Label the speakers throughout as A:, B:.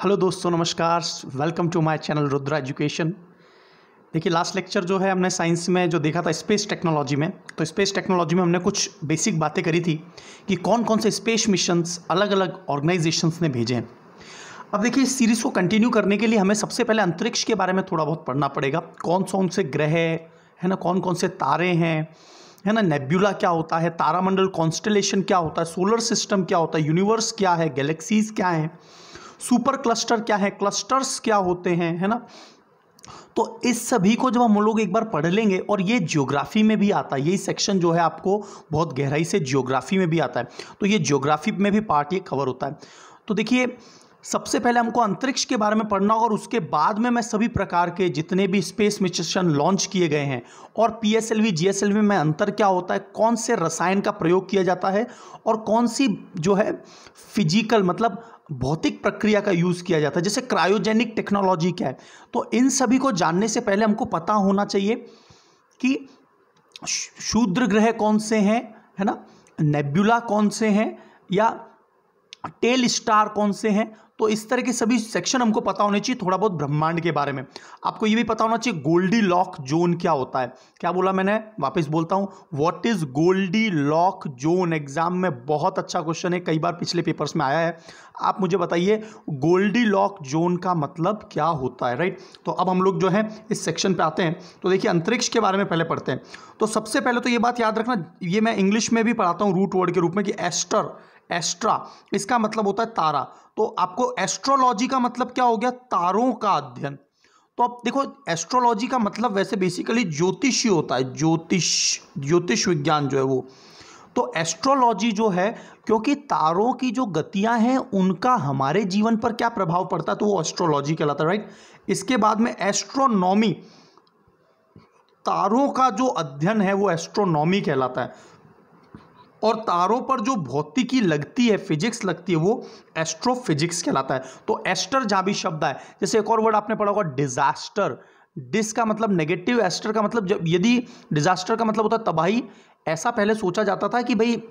A: Hello दोस्तों, नमस्कार। Welcome to my channel Rudra education. देखिए, लास्ट लेक्चर जो है हमने साइंस में जो देखा था स्पेस टेक्नोलॉजी में, तो स्पेस टेक्नोलॉजी में हमने कुछ बेसिक बातें करी थी कि कौन कौन से स्पेस मिशंस अलग अलग ऑर्गेनाइजेशंस ने भेजे हैं। अब देखिए, इस सीरीज़ को कंटिन्यू करने के लिए हमें सबसे पहले अंतरिक्ष के बारे में थोड़ा बहुत पढ़ना पड़ेगा। कौन से ग्रह है ना, कौन कौन से तारे हैं, है ना, नेब्यूला क्या होता है, तारामंडल कॉन्स्टेलेशन क्या होता है, सोलर सिस्टम क्या होता है, यूनिवर्स क्या है, गैलेक्सीज क्या हैं, सुपर क्लस्टर क्या है, क्लस्टर्स क्या होते हैं, है ना। तो इस सभी को जब हम लोग एक बार पढ़ लेंगे, और ये ज्योग्राफी में भी आता है, यही सेक्शन जो है आपको बहुत गहराई से ज्योग्राफी में भी आता है, तो ये ज्योग्राफी में भी पार्ट ये कवर होता है। तो देखिए, सबसे पहले हमको अंतरिक्ष के बारे में पढ़ना होगा, और उसके बाद में मैं सभी प्रकार के जितने भी स्पेस मिशन लॉन्च किए गए हैं और पीएसएलवी जीएसएलवी में अंतर क्या होता है, कौन से रसायन का प्रयोग किया जाता है और कौन सी जो है फिजिकल मतलब भौतिक प्रक्रिया का यूज़ किया जाता है, जैसे क्रायोजेनिक टेक्नोलॉजी क्या है। तो इन सभी को जानने से पहले हमको पता होना चाहिए कि क्षुद्र ग्रह कौन से हैं, है ना, नेब्यूला कौन से हैं, या टेल स्टार कौन से हैं। तो इस तरह के सभी सेक्शन हमको पता होने चाहिए। थोड़ा बहुत ब्रह्मांड के बारे में आपको ये भी पता होना चाहिए, गोल्डी लॉक जोन क्या होता है। क्या बोला मैंने, वापस बोलता हूं, what is Goldilocks zone. Exam में बहुत अच्छा क्वेश्चन है, कई बार पिछले पेपर्स में आया है। आप मुझे बताइए गोल्डी लॉक जोन का मतलब क्या होता है, राइट। तो अब हम लोग जो है इस सेक्शन पे आते हैं। तो देखिए, अंतरिक्ष के बारे में पहले पढ़ते हैं। तो सबसे पहले तो ये बात याद रखना, ये मैं इंग्लिश में भी पढ़ाता हूँ रूट वर्ड के रूप में, कि एस्ट्रा इसका मतलब होता है तारा। तो आपको एस्ट्रोलॉजी का मतलब क्या हो गया, तारों का अध्ययन। तो अब देखो, एस्ट्रोलॉजी का मतलब वैसे बेसिकली ज्योतिषी होता है, ज्योतिष विज्ञान जो है वो। तो एस्ट्रोलॉजी जो है, क्योंकि तारों की जो गतियां हैं उनका हमारे जीवन पर क्या प्रभाव पड़ता है, तो वो एस्ट्रोलॉजी कहलाता है, राइट। इसके बाद में एस्ट्रोनॉमी, तारों का जो अध्ययन है वो एस्ट्रोनॉमी कहलाता है। और तारों पर जो भौतिकी लगती है, फिजिक्स लगती है, वो एस्ट्रोफिजिक्स कहलाता है। तो एस्टर जहां भी शब्द है, जैसे एक और वर्ड आपने पढ़ा होगा डिजास्टर, डिस का मतलब नेगेटिव, एस्टर का मतलब जब, यदि डिजास्टर का मतलब होता है तबाही, ऐसा पहले सोचा जाता था कि भाई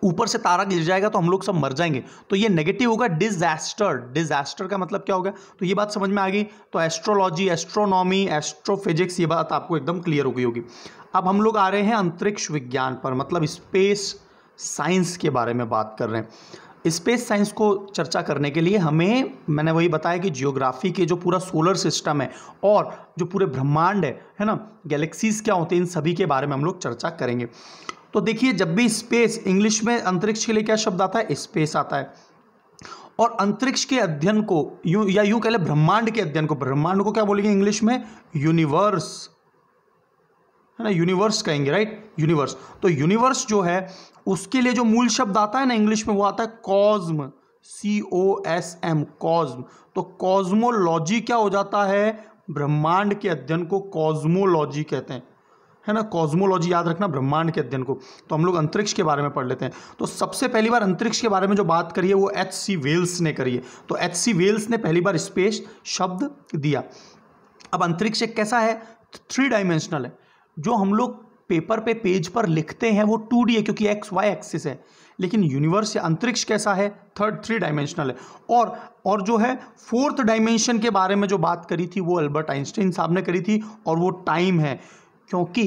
A: ऊपर से तारा गिर जाएगा तो हम लोग सब मर जाएंगे, तो ये नेगेटिव होगा, डिजास्टर का मतलब क्या होगा। तो ये बात समझ में आ गई। तो एस्ट्रोलॉजी, एस्ट्रोनॉमी, एस्ट्रोफिजिक्स, ये बात आपको एकदम क्लियर हो गई होगी। अब हम लोग आ रहे हैं अंतरिक्ष विज्ञान पर, मतलब स्पेस साइंस के बारे में बात कर रहे हैं। स्पेस साइंस को चर्चा करने के लिए मैंने वही बताया कि जियोग्राफी के जो पूरा सोलर सिस्टम है और जो पूरे ब्रह्मांड है ना, गैलेक्सीज क्या होते हैं, इन सभी के बारे में हम लोग चर्चा करेंगे। तो देखिए, जब भी स्पेस, इंग्लिश में अंतरिक्ष के लिए क्या शब्द आता है, स्पेस आता है। और अंतरिक्ष के अध्ययन को यूं कह ले, ब्रह्मांड के अध्ययन को, ब्रह्मांड को क्या बोलेंगे इंग्लिश में, यूनिवर्स, है ना, यूनिवर्स कहेंगे, राइट, यूनिवर्स। तो यूनिवर्स जो है उसके लिए जो मूल शब्द आता है ना इंग्लिश में, वो आता है कॉस्म, COSM, कॉस्म। तो कॉस्मोलॉजी क्या हो जाता है, ब्रह्मांड के अध्ययन को कॉस्मोलॉजी कहते हैं, है ना। कॉस्मोलॉजी याद रखना, ब्रह्मांड के अध्ययन को। तो हम लोग अंतरिक्ष के बारे में पढ़ लेते हैं। तो सबसे पहली बार अंतरिक्ष के बारे में जो बात करी है वो H.C. वेल्स ने करी है। तो H.C. वेल्स ने पहली बार स्पेस शब्द दिया। अब अंतरिक्ष एक कैसा है, 3 डायमेंशनल है। जो हम लोग पेपर पे पेज पर लिखते हैं वो 2D है, क्योंकि XY एक्सिस है। लेकिन यूनिवर्स या अंतरिक्ष कैसा है, 3 डायमेंशनल है। और जो है 4th डायमेंशन के बारे में जो बात करी थी वो अल्बर्ट आइंस्टाइन साहब ने करी थी, और वो टाइम है। क्योंकि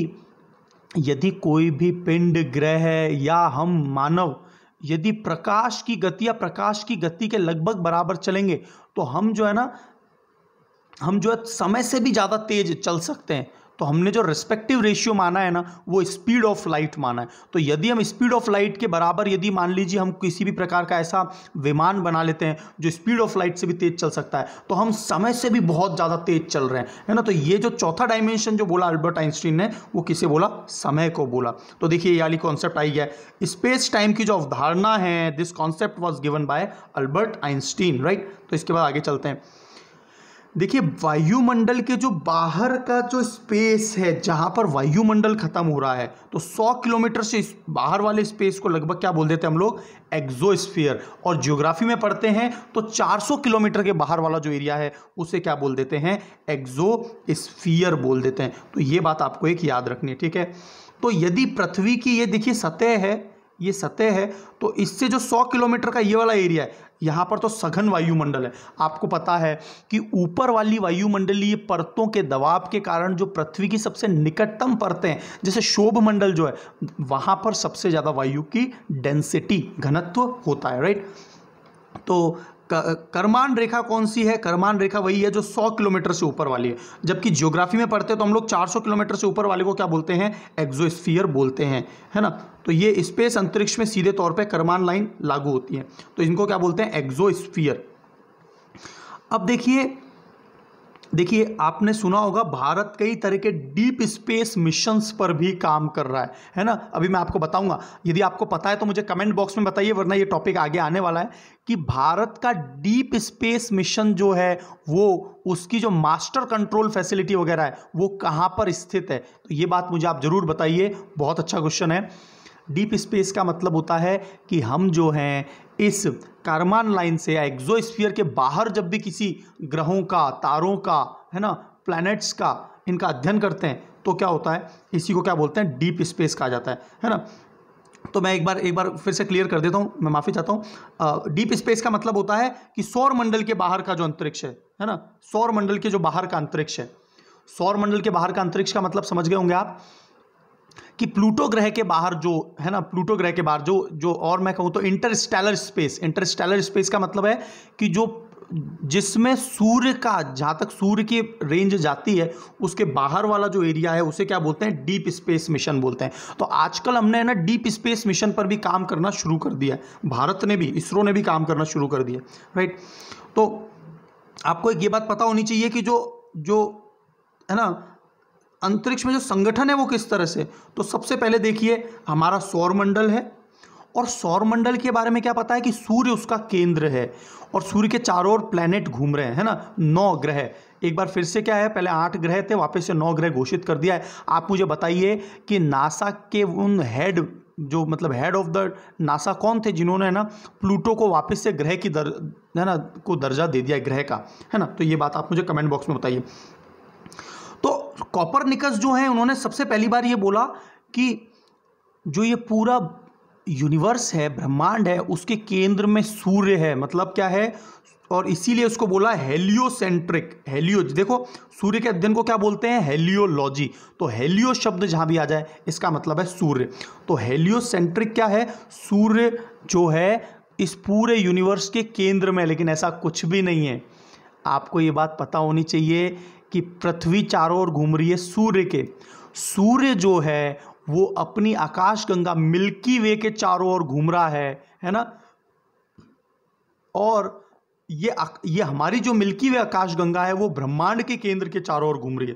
A: यदि कोई भी पिंड, ग्रह या हम मानव यदि प्रकाश की गति या प्रकाश की गति के लगभग बराबर चलेंगे, तो हम जो है समय से भी ज़्यादा तेज चल सकते हैं। तो हमने जो रिस्पेक्टिव रेशियो माना है ना, वो स्पीड ऑफ लाइट माना है। तो यदि हम स्पीड ऑफ लाइट के बराबर, यदि मान लीजिए हम किसी भी प्रकार का ऐसा विमान बना लेते हैं जो स्पीड ऑफ लाइट से भी तेज चल सकता है, तो हम समय से भी बहुत ज़्यादा तेज चल रहे हैं, है ना। तो ये जो चौथा डायमेंशन जो बोला अल्बर्ट आइंस्टीन ने, वो किसे बोला, समय को बोला। तो देखिए, ये वाली कॉन्सेप्ट आई है, स्पेस टाइम की जो अवधारणा है, this concept was given by Albert Einstein, right. तो इसके बाद आगे चलते हैं। देखिए, वायुमंडल के जो बाहर का जो स्पेस है, जहां पर वायुमंडल खत्म हो रहा है, तो 100 किलोमीटर से बाहर वाले स्पेस को लगभग क्या बोल देते हैं हम लोग, एक्सोस्फीयर। और ज्योग्राफी में पढ़ते हैं तो 400 किलोमीटर के बाहर वाला जो एरिया है उसे क्या बोल देते हैं, एक्सोस्फीयर बोल देते हैं। तो ये बात आपको एक याद रखनी है, ठीक है। तो यदि पृथ्वी की ये देखिए सतह है, ये सतह है, तो इससे जो 100 किलोमीटर का ये वाला एरिया है, यहाँ पर तो सघन वायुमंडल है। आपको पता है कि ऊपर वाली वायुमंडलीय परतों के दबाव के कारण जो पृथ्वी की सबसे निकटतम परतें हैं, जैसे शोभ मंडल जो है, वहाँ पर सबसे ज़्यादा वायु की डेंसिटी, घनत्व होता है, राइट। तो करमान रेखा कौन सी है? करमान रेखा वही है जो 100 किलोमीटर से ऊपर वाली है, जबकि ज्योग्राफी में पढ़ते हैं तो हम लोग 400 किलोमीटर से ऊपर वाले को क्या बोलते हैं? एक्सोस्फीयर बोलते हैं, है ना। तो ये स्पेस अंतरिक्ष में सीधे तौर पे करमान लाइन लागू होती है, तो इनको क्या बोलते हैं? एक्सोस्फीयर। अब देखिए आपने सुना होगा भारत कई तरह के डीप स्पेस मिशंस पर भी काम कर रहा है ना। अभी मैं आपको बताऊंगा, यदि आपको पता है तो मुझे कमेंट बॉक्स में बताइए, वरना ये टॉपिक आगे आने वाला है कि भारत का डीप स्पेस मिशन जो है वो उसकी जो मास्टर कंट्रोल फैसिलिटी वगैरह है वो कहाँ पर स्थित है। तो ये बात मुझे आप जरूर बताइए, बहुत अच्छा क्वेश्चन है। डीप स्पेस का मतलब होता है कि हम जो हैं इस कारमान लाइन से या एक्सोस्फीयर के बाहर जब भी किसी ग्रहों का, तारों का, है ना, प्लैनेट्स का, इनका अध्ययन करते हैं तो क्या होता है? इसी को क्या बोलते हैं? डीप स्पेस कहा जाता है ना। तो मैं एक बार फिर से क्लियर कर देता हूँ, मैं माफ़ी चाहता हूँ। डीप स्पेस का मतलब होता है कि सौर मंडल के बाहर का जो अंतरिक्ष है ना, सौर मंडल के जो बाहर का अंतरिक्ष है। सौर मंडल के बाहर का अंतरिक्ष का मतलब समझ गए होंगे आप कि प्लूटो ग्रह के बाहर जो है ना, प्लूटो ग्रह के बाहर जो और मैं कहूँ तो इंटरस्टेलर स्पेस। इंटरस्टेलर स्पेस का मतलब है कि जिसमें सूर्य का, जहाँ तक सूर्य की रेंज जाती है उसके बाहर वाला जो एरिया है उसे क्या बोलते हैं? डीप स्पेस मिशन बोलते हैं। तो आजकल हमने ना डीप स्पेस मिशन पर भी काम करना शुरू कर दिया है, भारत ने भी, इसरो ने भी काम करना शुरू कर दिया, राइट। तो आपको एक ये बात पता होनी चाहिए कि जो है ना अंतरिक्ष में जो संगठन है वो किस तरह से। तो सबसे पहले देखिए हमारा सौरमंडल है, और सौरमंडल के बारे में क्या पता है कि सूर्य उसका केंद्र है और सूर्य के चारों ओर प्लैनेट घूम रहे हैं, है ना। 9 ग्रह, एक बार फिर से क्या है, पहले 8 ग्रह थे, वापस से 9 ग्रह घोषित कर दिया है। आप मुझे बताइए कि नासा के उन हेड ऑफ द नासा कौन थे जिन्होंने ना प्लूटो को वापस से ग्रह की को दर्जा दे दिया ग्रह का, है ना। तो ये बात आप मुझे कमेंट बॉक्स में बताइए। तो कोपरनिकस जो है उन्होंने सबसे पहली बार ये बोला कि जो ये पूरा यूनिवर्स है, ब्रह्मांड है, उसके केंद्र में सूर्य है। मतलब क्या है? और इसीलिए उसको बोला हेलियोसेंट्रिक। हेलियो, देखो सूर्य के अध्ययन को क्या बोलते हैं? हेलियोलॉजी। तो हेलियो शब्द जहां भी आ जाए इसका मतलब है सूर्य। तो हेलियोसेंट्रिक क्या है? सूर्य जो है इस पूरे यूनिवर्स के केंद्र में, लेकिन ऐसा कुछ भी नहीं है। आपको ये बात पता होनी चाहिए कि पृथ्वी चारों ओर घूम रही है सूर्य के। सूर्य जो है वो अपनी आकाशगंगा मिल्की वे के चारों ओर घूम रहा है ना। और ये हमारी जो मिल्की वे आकाशगंगा है वो ब्रह्मांड के केंद्र के चारों ओर घूम रही है।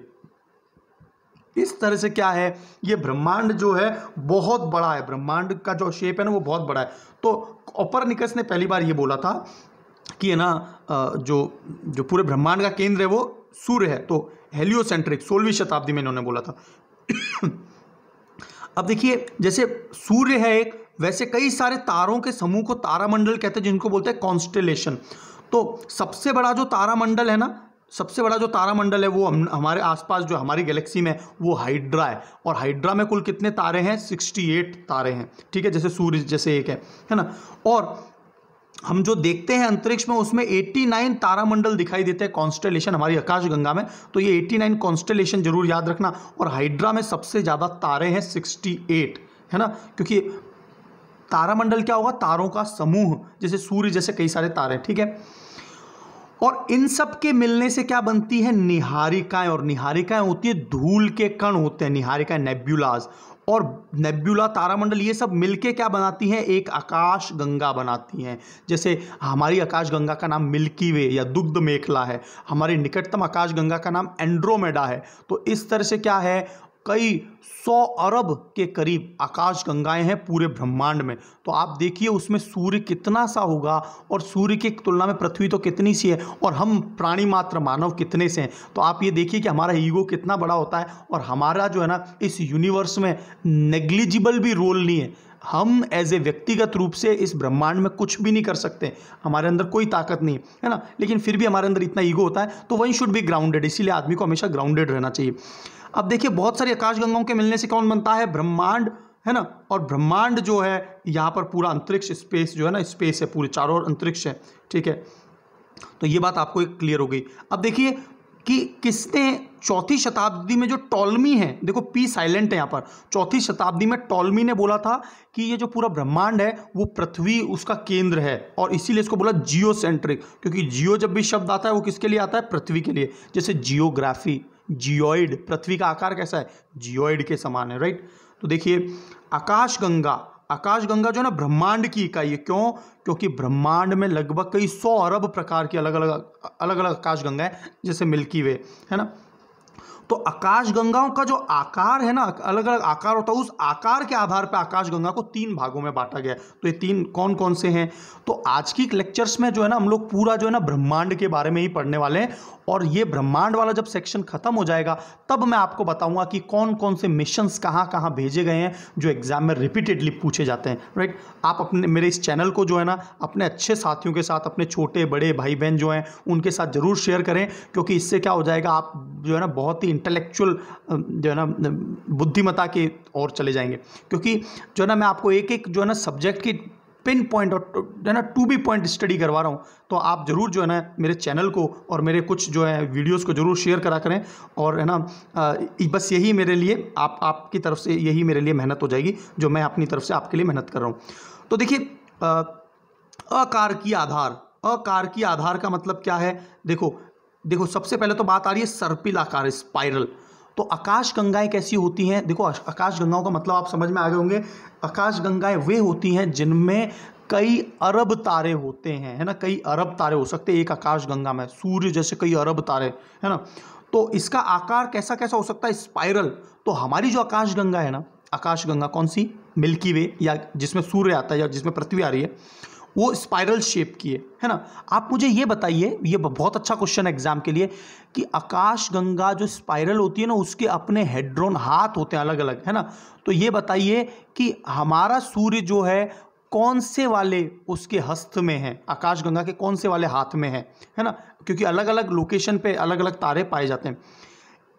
A: इस तरह से क्या है, ये ब्रह्मांड जो है बहुत बड़ा है, ब्रह्मांड का जो शेप है ना वो बहुत बड़ा है। तो कोपरनिकस ने पहली बार ये बोला था कि है ना जो पूरे ब्रह्मांड का केंद्र है वो सूर्य है। तो हेलियोसेंट्रिक 16वीं शताब्दी में इन्होंने बोला था। अब देखिए जैसे सूर्य है एक, वैसे कई सारे तारों के समूह को तारामंडल कहते हैं, जिनको बोलते हैं कॉन्स्टेलेशन। तो सबसे बड़ा जो तारामंडल है ना, सबसे बड़ा जो तारामंडल है वो हमारे आसपास जो हमारी गैलेक्सी में वो हाइड्रा है। और हाइड्रा में कुल कितने तारे हैं? 68 तारे हैं, ठीक है, जैसे सूर्य जैसे एक है ना। और हम जो देखते हैं अंतरिक्ष में उसमें 89 तारामंडल दिखाई देते हैं, कॉन्स्टेलेशन हमारी आकाशगंगा में। तो ये 89 कॉन्स्टेलेशन जरूर याद रखना। और हाइड्रा में सबसे ज़्यादा तारे हैं 68, है ना, क्योंकि तारामंडल क्या होगा? तारों का समूह, जैसे सूर्य जैसे कई सारे तारे, ठीक है। और इन सब के मिलने से क्या बनती है? निहारिकाएं। और निहारिकाएं होती है धूल के कण होते हैं, निहारिकाएं, नेब्यूलाज। और नेब्यूला, तारामंडल, ये सब मिलके क्या बनाती हैं? एक आकाश गंगा बनाती हैं। जैसे हमारी आकाश गंगा का नाम मिल्की वे या दुग्ध मेखला है, हमारी निकटतम आकाश गंगा का नाम एंड्रोमेडा है। तो इस तरह से क्या है, कई 100 अरब के करीब आकाश गंगाएं हैं पूरे ब्रह्मांड में। तो आप देखिए उसमें सूर्य कितना सा होगा, और सूर्य की तुलना में पृथ्वी तो कितनी सी है, और हम प्राणी मात्र मानव कितने से हैं। तो आप ये देखिए कि हमारा ईगो कितना बड़ा होता है, और हमारा जो है ना इस यूनिवर्स में नेग्लिजिबल भी रोल नहीं है। हम एज ए व्यक्तिगत रूप से इस ब्रह्मांड में कुछ भी नहीं कर सकते, हमारे अंदर कोई ताकत नहीं है ना, लेकिन फिर भी हमारे अंदर इतना ईगो होता है। तो वन शुड बी ग्राउंडेड, इसीलिए आदमी को हमेशा ग्राउंडेड रहना चाहिए। अब देखिए बहुत सारी आकाशगंगाओं के मिलने से कौन बनता है? ब्रह्मांड है ना, और ब्रह्मांड जो है यहाँ पर पूरा अंतरिक्ष स्पेस जो है ना, स्पेस है, पूरे चारों ओर अंतरिक्ष है, ठीक है। तो ये बात आपको एक क्लियर हो गई। अब देखिए कि किसने चौथी शताब्दी में जो टॉलमी है, देखो पी साइलेंट है यहाँ पर, चौथी शताब्दी में टॉलमी ने बोला था कि ये जो पूरा ब्रह्मांड है वो पृथ्वी उसका केंद्र है, और इसीलिए इसको बोला जियोसेंट्रिक, क्योंकि जियो जब भी शब्द आता है वो किसके लिए आता है, पृथ्वी के लिए। जैसे जियोग्राफी, जियोइड, पृथ्वी का आकार कैसा है, जियोइड के समान है, राइट। तो देखिए आकाशगंगा, आकाशगंगा जो है ना ब्रह्मांड की इकाई है, क्यों, क्योंकि ब्रह्मांड में लगभग कई 100 अरब प्रकार की अलग अलग आकाशगंगा है, जैसे मिल्की वे, है ना। तो आकाशगंगाओं का जो आकार है ना, अलग अलग आकार होता है, उस आकार के आधार पर आकाशगंगा को 3 भागों में बांटा गया है। तो ये 3 कौन कौन से हैं, तो आज की लेक्चर्स में जो है ना हम लोग पूरा जो है ना ब्रह्मांड के बारे में ही पढ़ने वाले हैं, और ये ब्रह्मांड वाला जब सेक्शन खत्म हो जाएगा तब मैं आपको बताऊंगा कि कौन कौन से मिशंस कहाँ कहाँ भेजे गए हैं जो एग्जाम में रिपीटेडली पूछे जाते हैं, राइट। आप अपने मेरे इस चैनल को जो है ना अपने अच्छे साथियों के साथ, अपने छोटे बड़े भाई बहन जो हैं उनके साथ जरूर शेयर करें, क्योंकि इससे क्या हो जाएगा, आप जो है ना बहुत ही इंटेलेक्चुअल जो है ना बुद्धिमत्ता की ओर चले जाएंगे, क्योंकि जो है ना मैं आपको एक एक जो है ना सब्जेक्ट की पिन पॉइंट और जो है ना टू बी पॉइंट स्टडी करवा रहा हूँ। तो आप ज़रूर जो है ना मेरे चैनल को और मेरे कुछ जो है वीडियोस को ज़रूर शेयर करा करें, और है ना बस यही मेरे लिए आपकी तरफ से यही मेरे लिए मेहनत हो जाएगी जो मैं अपनी तरफ से आपके लिए मेहनत कर रहा हूँ। तो देखिए आकार की आधार, आकार की आधार का मतलब क्या है, देखो सबसे पहले तो बात आ रही है सर्पिल आकार, स्पाइरल। तो आकाशगंगाएं कैसी होती हैं, देखो आकाशगंगाओं का मतलब आप समझ में आ गए होंगे। आकाशगंगाएं वे होती हैं जिनमें कई अरब तारे होते हैं, है ना, कई अरब तारे हो सकते हैं एक आकाशगंगा में, सूर्य जैसे कई अरब तारे, है ना। तो इसका आकार कैसा कैसा हो सकता है, स्पाइरल। तो हमारी जो आकाशगंगा है ना, आकाशगंगा कौन सी, मिल्की वे, या जिसमें सूर्य आता है या जिसमें पृथ्वी आ रही है, वो स्पाइरल शेप की है ना। आप मुझे ये बताइए, ये बहुत अच्छा क्वेश्चन है एग्जाम के लिए, कि आकाशगंगा जो स्पाइरल होती है ना उसके अपने हेड्रोन हाथ होते हैं अलग अलग, है ना। तो ये बताइए कि हमारा सूर्य जो है कौन से वाले उसके हस्त में है, आकाशगंगा के कौन से वाले हाथ में है ना, क्योंकि अलग अलग लोकेशन पे अलग अलग तारे पाए जाते हैं।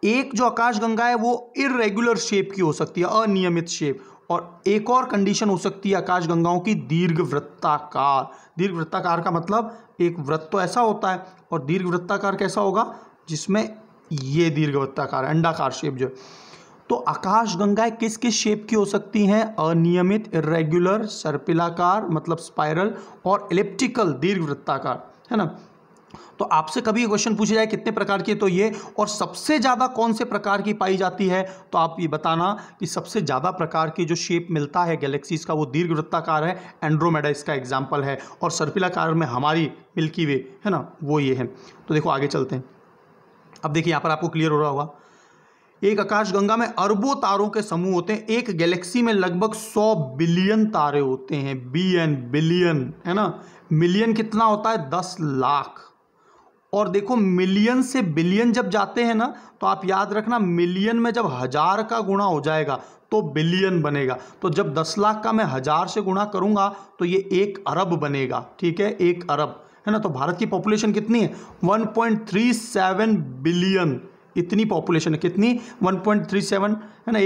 A: एक जो आकाशगंगा है वो इर्रेगुलर शेप की हो सकती है, अनियमित शेप, और एक और कंडीशन हो सकती है आकाशगंगाओं की दीर्घवृत्ताकार। दीर्घवृत्ताकार का मतलब एक वृत्त तो ऐसा होता है, और दीर्घवृत्ताकार कैसा होगा, जिसमें ये दीर्घवृत्ताकार अंडाकार शेप जो है। तो आकाशगंगाएं किस किस शेप की हो सकती हैं, अनियमित, इर्रेगुलर, सर्पिलाकार मतलब स्पाइरल, और एलिप्टिकल दीर्घवृत्ताकार, है ना। तो आपसे कभी क्वेश्चन पूछा जाए कितने प्रकार की, तो ये, और सबसे ज़्यादा कौन से प्रकार की पाई जाती है, तो आप ये बताना कि सबसे ज़्यादा प्रकार की जो शेप मिलता है गैलेक्सीज का वो दीर्घवृत्ताकार है, एंड्रोमेडा इसका एग्जाम्पल है, और सर्पिलाकार में हमारी मिल्की वे, है ना, वो ये है। तो देखो आगे चलते हैं। अब देखिए यहाँ पर आपको क्लियर हो रहा होगा, एक आकाशगंगा में अरबों तारों के समूह होते हैं, एक गैलेक्सी में लगभग 100 बिलियन तारे होते हैं, बिलियन, है ना। मिलियन कितना होता है, 10 लाख। और देखो मिलियन से बिलियन जब जाते हैं ना, तो आप याद रखना मिलियन में जब 1000 का गुणा हो जाएगा तो बिलियन बनेगा। तो जब 10 लाख का मैं 1000 से गुणा करूंगा तो ये 1 अरब बनेगा, ठीक है, 1 अरब, है ना। तो भारत की पॉपुलेशन कितनी है, 1.37 बिलियन, इतनी पॉपुलेशन है, कितनी, 1.37, है ना,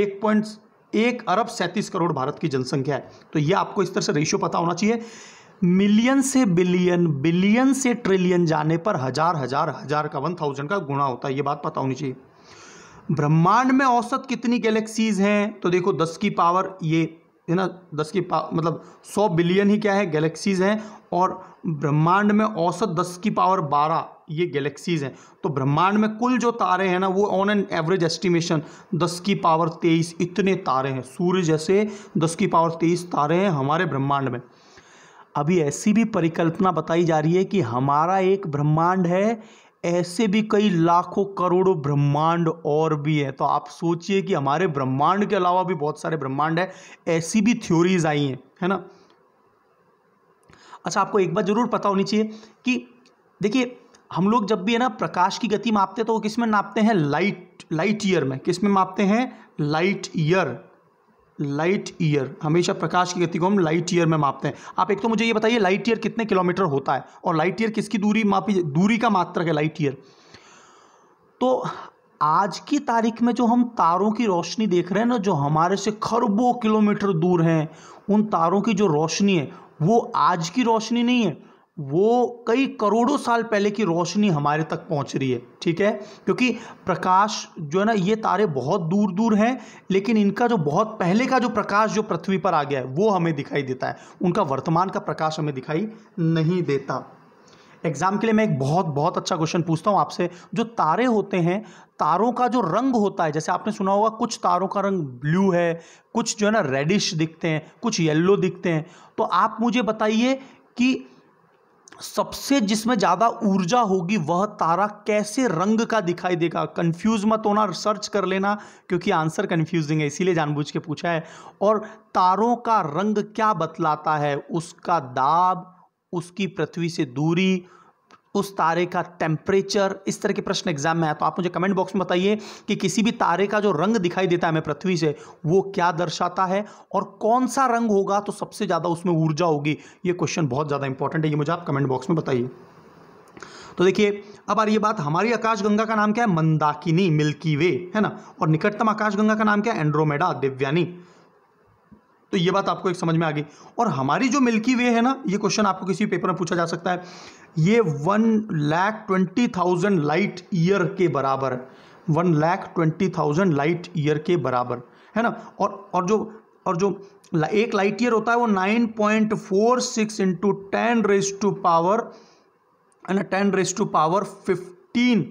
A: 1 अरब 37 करोड़ भारत की जनसंख्या है। तो ये आपको इस तरह से रेशियो पता होना चाहिए। मिलियन से बिलियन, बिलियन से ट्रिलियन जाने पर हजार का 1000 का गुणा होता है, ये बात पता होनी चाहिए। ब्रह्मांड में औसत कितनी गैलेक्सीज हैं, तो देखो 10 की पावर ये है ना, 10 की मतलब 100 बिलियन ही क्या है, गैलेक्सीज हैं, और ब्रह्मांड में औसत 10 की पावर 12 ये गैलेक्सीज हैं। तो ब्रह्मांड में कुल जो तारे हैं ना वो ऑन एन एवरेज एस्टिमेशन 10 की पावर 23 इतने तारे हैं, सूर्य जैसे 10 की पावर 23 तारे हैं हमारे ब्रह्मांड में। अभी ऐसी भी परिकल्पना बताई जा रही है कि हमारा एक ब्रह्मांड है, ऐसे भी कई लाखों करोड़ों ब्रह्मांड और भी है। तो आप सोचिए कि हमारे ब्रह्मांड के अलावा भी बहुत सारे ब्रह्मांड है, ऐसी भी थ्योरीज आई हैं, है ना। अच्छा, आपको एक बात जरूर पता होनी चाहिए कि देखिए हम लोग जब भी है ना प्रकाश की गति मापते हैं तो वो किस में नापते हैं, लाइट ईयर में। किस में मापते हैं, लाइट ईयर, हमेशा प्रकाश की गति को हम लाइट ईयर में मापते हैं। आप एक तो मुझे ये बताइए लाइट ईयर कितने किलोमीटर होता है, और लाइट ईयर किसकी दूरी मापी, दूरी का मात्रक है लाइट ईयर। तो आज की तारीख में जो हम तारों की रोशनी देख रहे हैं ना, जो हमारे से खरबों किलोमीटर दूर हैं, उन तारों की जो रोशनी है वो आज की रोशनी नहीं है, वो कई करोड़ों साल पहले की रोशनी हमारे तक पहुंच रही है। ठीक है, क्योंकि प्रकाश जो है ना, ये तारे बहुत दूर दूर हैं, लेकिन इनका जो बहुत पहले का जो प्रकाश जो पृथ्वी पर आ गया है वो हमें दिखाई देता है, उनका वर्तमान का प्रकाश हमें दिखाई नहीं देता। एग्जाम के लिए मैं एक बहुत बहुत अच्छा क्वेश्चन पूछता हूँ आपसे। जो तारे होते हैं, तारों का जो रंग होता है, जैसे आपने सुना होगा कुछ तारों का रंग ब्लू है, कुछ जो है ना रेडिश दिखते हैं, कुछ येलो दिखते हैं। तो आप मुझे बताइए कि सबसे जिसमें ज़्यादा ऊर्जा होगी वह तारा कैसे रंग का दिखाई देगा? कंफ्यूज मत होना, सर्च कर लेना, क्योंकि आंसर कंफ्यूजिंग है, इसीलिए जानबूझ के पूछा है। और तारों का रंग क्या बतलाता है? उसका दाब, उसकी पृथ्वी से दूरी, उस तारे का टेम्परेचर, इस तरह के प्रश्न एग्जाम में आए। तो आप मुझे कमेंट बॉक्स में बताइए कि किसी भी तारे का जो रंग दिखाई देता है हमें पृथ्वी से, वो क्या दर्शाता है, और कौन सा रंग होगा तो सबसे ज़्यादा उसमें ऊर्जा होगी। ये क्वेश्चन बहुत ज़्यादा इंपॉर्टेंट है, ये मुझे आप कमेंट बॉक्स में बताइए। तो देखिए, अब आ रही बात, हमारी आकाशगंगा का नाम क्या है? मंदाकिनी, मिल्की वे, है ना। और निकटतम आकाशगंगा का नाम क्या है? एंड्रोमेडा, दिव्यानी। तो ये बात आपको एक समझ में आ गई। और हमारी जो मिल्की वे है ना, ये क्वेश्चन आपको किसी पेपर में पूछा जा सकता है, ये 1,20,000 लाइट ईयर के बराबर है, 1,20,000 लाइट ईयर के बराबर, है ना। और जो एक लाइट ईयर होता है वो 9.46 इंटू 10⁻⁻, है ना, 10⁻⁻15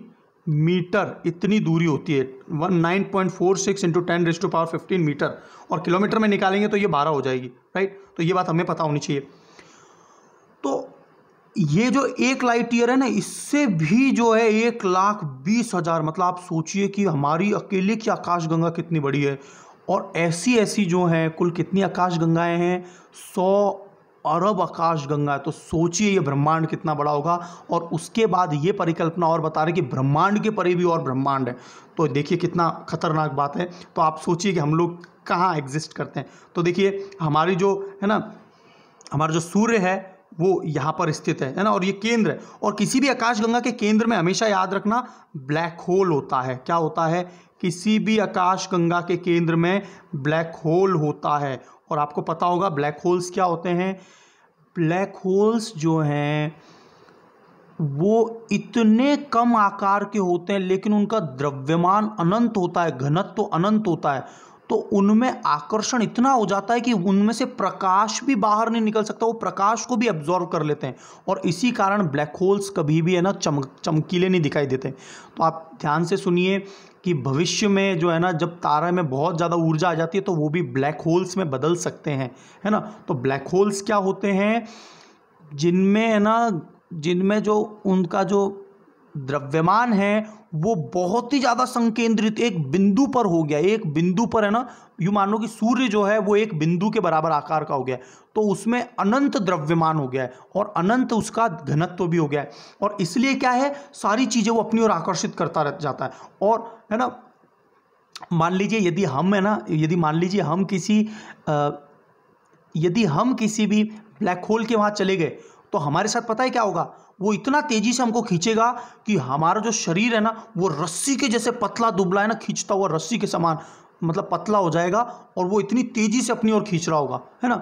A: मीटर इतनी दूरी होती है। 9.46 इंटू 10⁻15 मीटर, और किलोमीटर में निकालेंगे तो ये 12 हो जाएगी, राइट। तो ये बात हमें पता होनी चाहिए। तो ये जो एक लाइट ईयर है ना, इससे भी जो है 1,20,000, मतलब आप सोचिए कि हमारी अकेले की आकाशगंगा कितनी बड़ी है। और ऐसी ऐसी जो हैं, कुल कितनी आकाशगंगाएं हैं? 100 अरब आकाशगंगा। तो सोचिए ये ब्रह्मांड कितना बड़ा होगा। और उसके बाद ये परिकल्पना और बता रहे कि ब्रह्मांड के परे भी और ब्रह्मांड है। तो देखिए कितना खतरनाक बात है। तो आप सोचिए कि हम लोग कहाँ एग्जिस्ट करते हैं। तो देखिए हमारी जो है ना, हमारा जो सूर्य है वो यहाँ पर स्थित है ना, और ये केंद्र है। और किसी भी आकाशगंगा के केंद्र में हमेशा याद रखना ब्लैक होल होता है। क्या होता है? किसी भी आकाशगंगा के केंद्र में ब्लैक होल होता है। और आपको पता होगा ब्लैक होल्स क्या होते हैं। ब्लैक होल्स जो हैं वो इतने कम आकार के होते हैं, लेकिन उनका द्रव्यमान अनंत होता है, घनत्व तो अनंत होता है। तो उनमें आकर्षण इतना हो जाता है कि उनमें से प्रकाश भी बाहर नहीं निकल सकता, वो प्रकाश को भी एब्जॉर्व कर लेते हैं। और इसी कारण ब्लैक होल्स कभी भी है ना चमकीले नहीं दिखाई देते। तो आप ध्यान से सुनिए कि भविष्य में जो है ना, जब तारा में बहुत ज़्यादा ऊर्जा आ जाती है तो वो भी ब्लैक होल्स में बदल सकते हैं, है ना। तो ब्लैक होल्स क्या होते हैं? जिनमें है ना, जिनमें जो उनका जो द्रव्यमान है वो बहुत ही ज़्यादा संकेंद्रित एक बिंदु पर हो गया। एक बिंदु पर है ना, यूँ मान लो कि सूर्य जो है वो एक बिंदु के बराबर आकार का हो गया, तो उसमें अनंत द्रव्यमान हो गया है और अनंत उसका घनत्व भी हो गया है। और इसलिए क्या है, सारी चीज़ें वो अपनी ओर आकर्षित करता रह जाता है। और है ना, मान लीजिए यदि हम है ना, यदि मान लीजिए हम यदि हम किसी भी ब्लैक होल के वहाँ चले गए, तो हमारे साथ पता है क्या होगा? वो इतना तेजी से हमको खींचेगा कि हमारा जो शरीर है ना, वो रस्सी के जैसे पतला दुबला है ना, खींचता हुआ रस्सी के समान, मतलब पतला हो जाएगा। और वो इतनी तेजी से अपनी ओर खींच रहा होगा, है ना।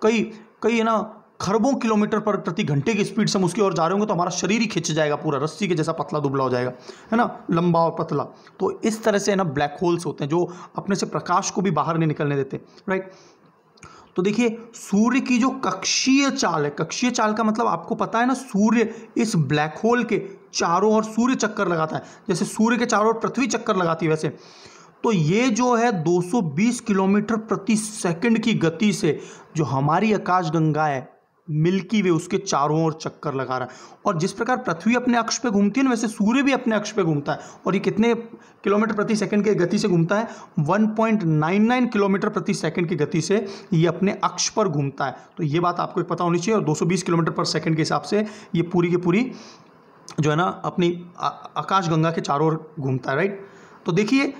A: कई है ना खरबों किलोमीटर पर प्रति घंटे की स्पीड से हम उसकी ओर जा रहे होंगे, तो हमारा शरीर ही खिंच जाएगा, पूरा रस्सी के जैसा पतला दुबला हो जाएगा, है ना, लंबा और पतला। तो इस तरह से है ना ब्लैक होल्स होते हैं, जो अपने से प्रकाश को भी बाहर नहीं निकलने देते, राइट। तो देखिए सूर्य की जो कक्षीय चाल है, कक्षीय चाल का मतलब आपको पता है ना, सूर्य इस ब्लैक होल के चारों ओर सूर्य चक्कर लगाता है, जैसे सूर्य के चारों ओर पृथ्वी चक्कर लगाती है वैसे। तो ये जो है 220 किलोमीटर प्रति सेकंड की गति से जो हमारी आकाशगंगा है मिल्की वे, उसके चारों ओर चक्कर लगा रहा है। और जिस प्रकार पृथ्वी अपने अक्ष पे घूमती है ना, वैसे सूर्य भी अपने अक्ष पे घूमता है। और ये कितने किलोमीटर प्रति सेकंड की गति से घूमता है? 1.99 किलोमीटर प्रति सेकंड की गति से ये अपने अक्ष पर घूमता है। तो ये बात आपको पता होनी चाहिए। और 220 किलोमीटर पर सेकंड के हिसाब से ये पूरी की पूरी जो है ना अपनी आकाशगंगा के चारों ओर घूमता है, राइट। तो देखिए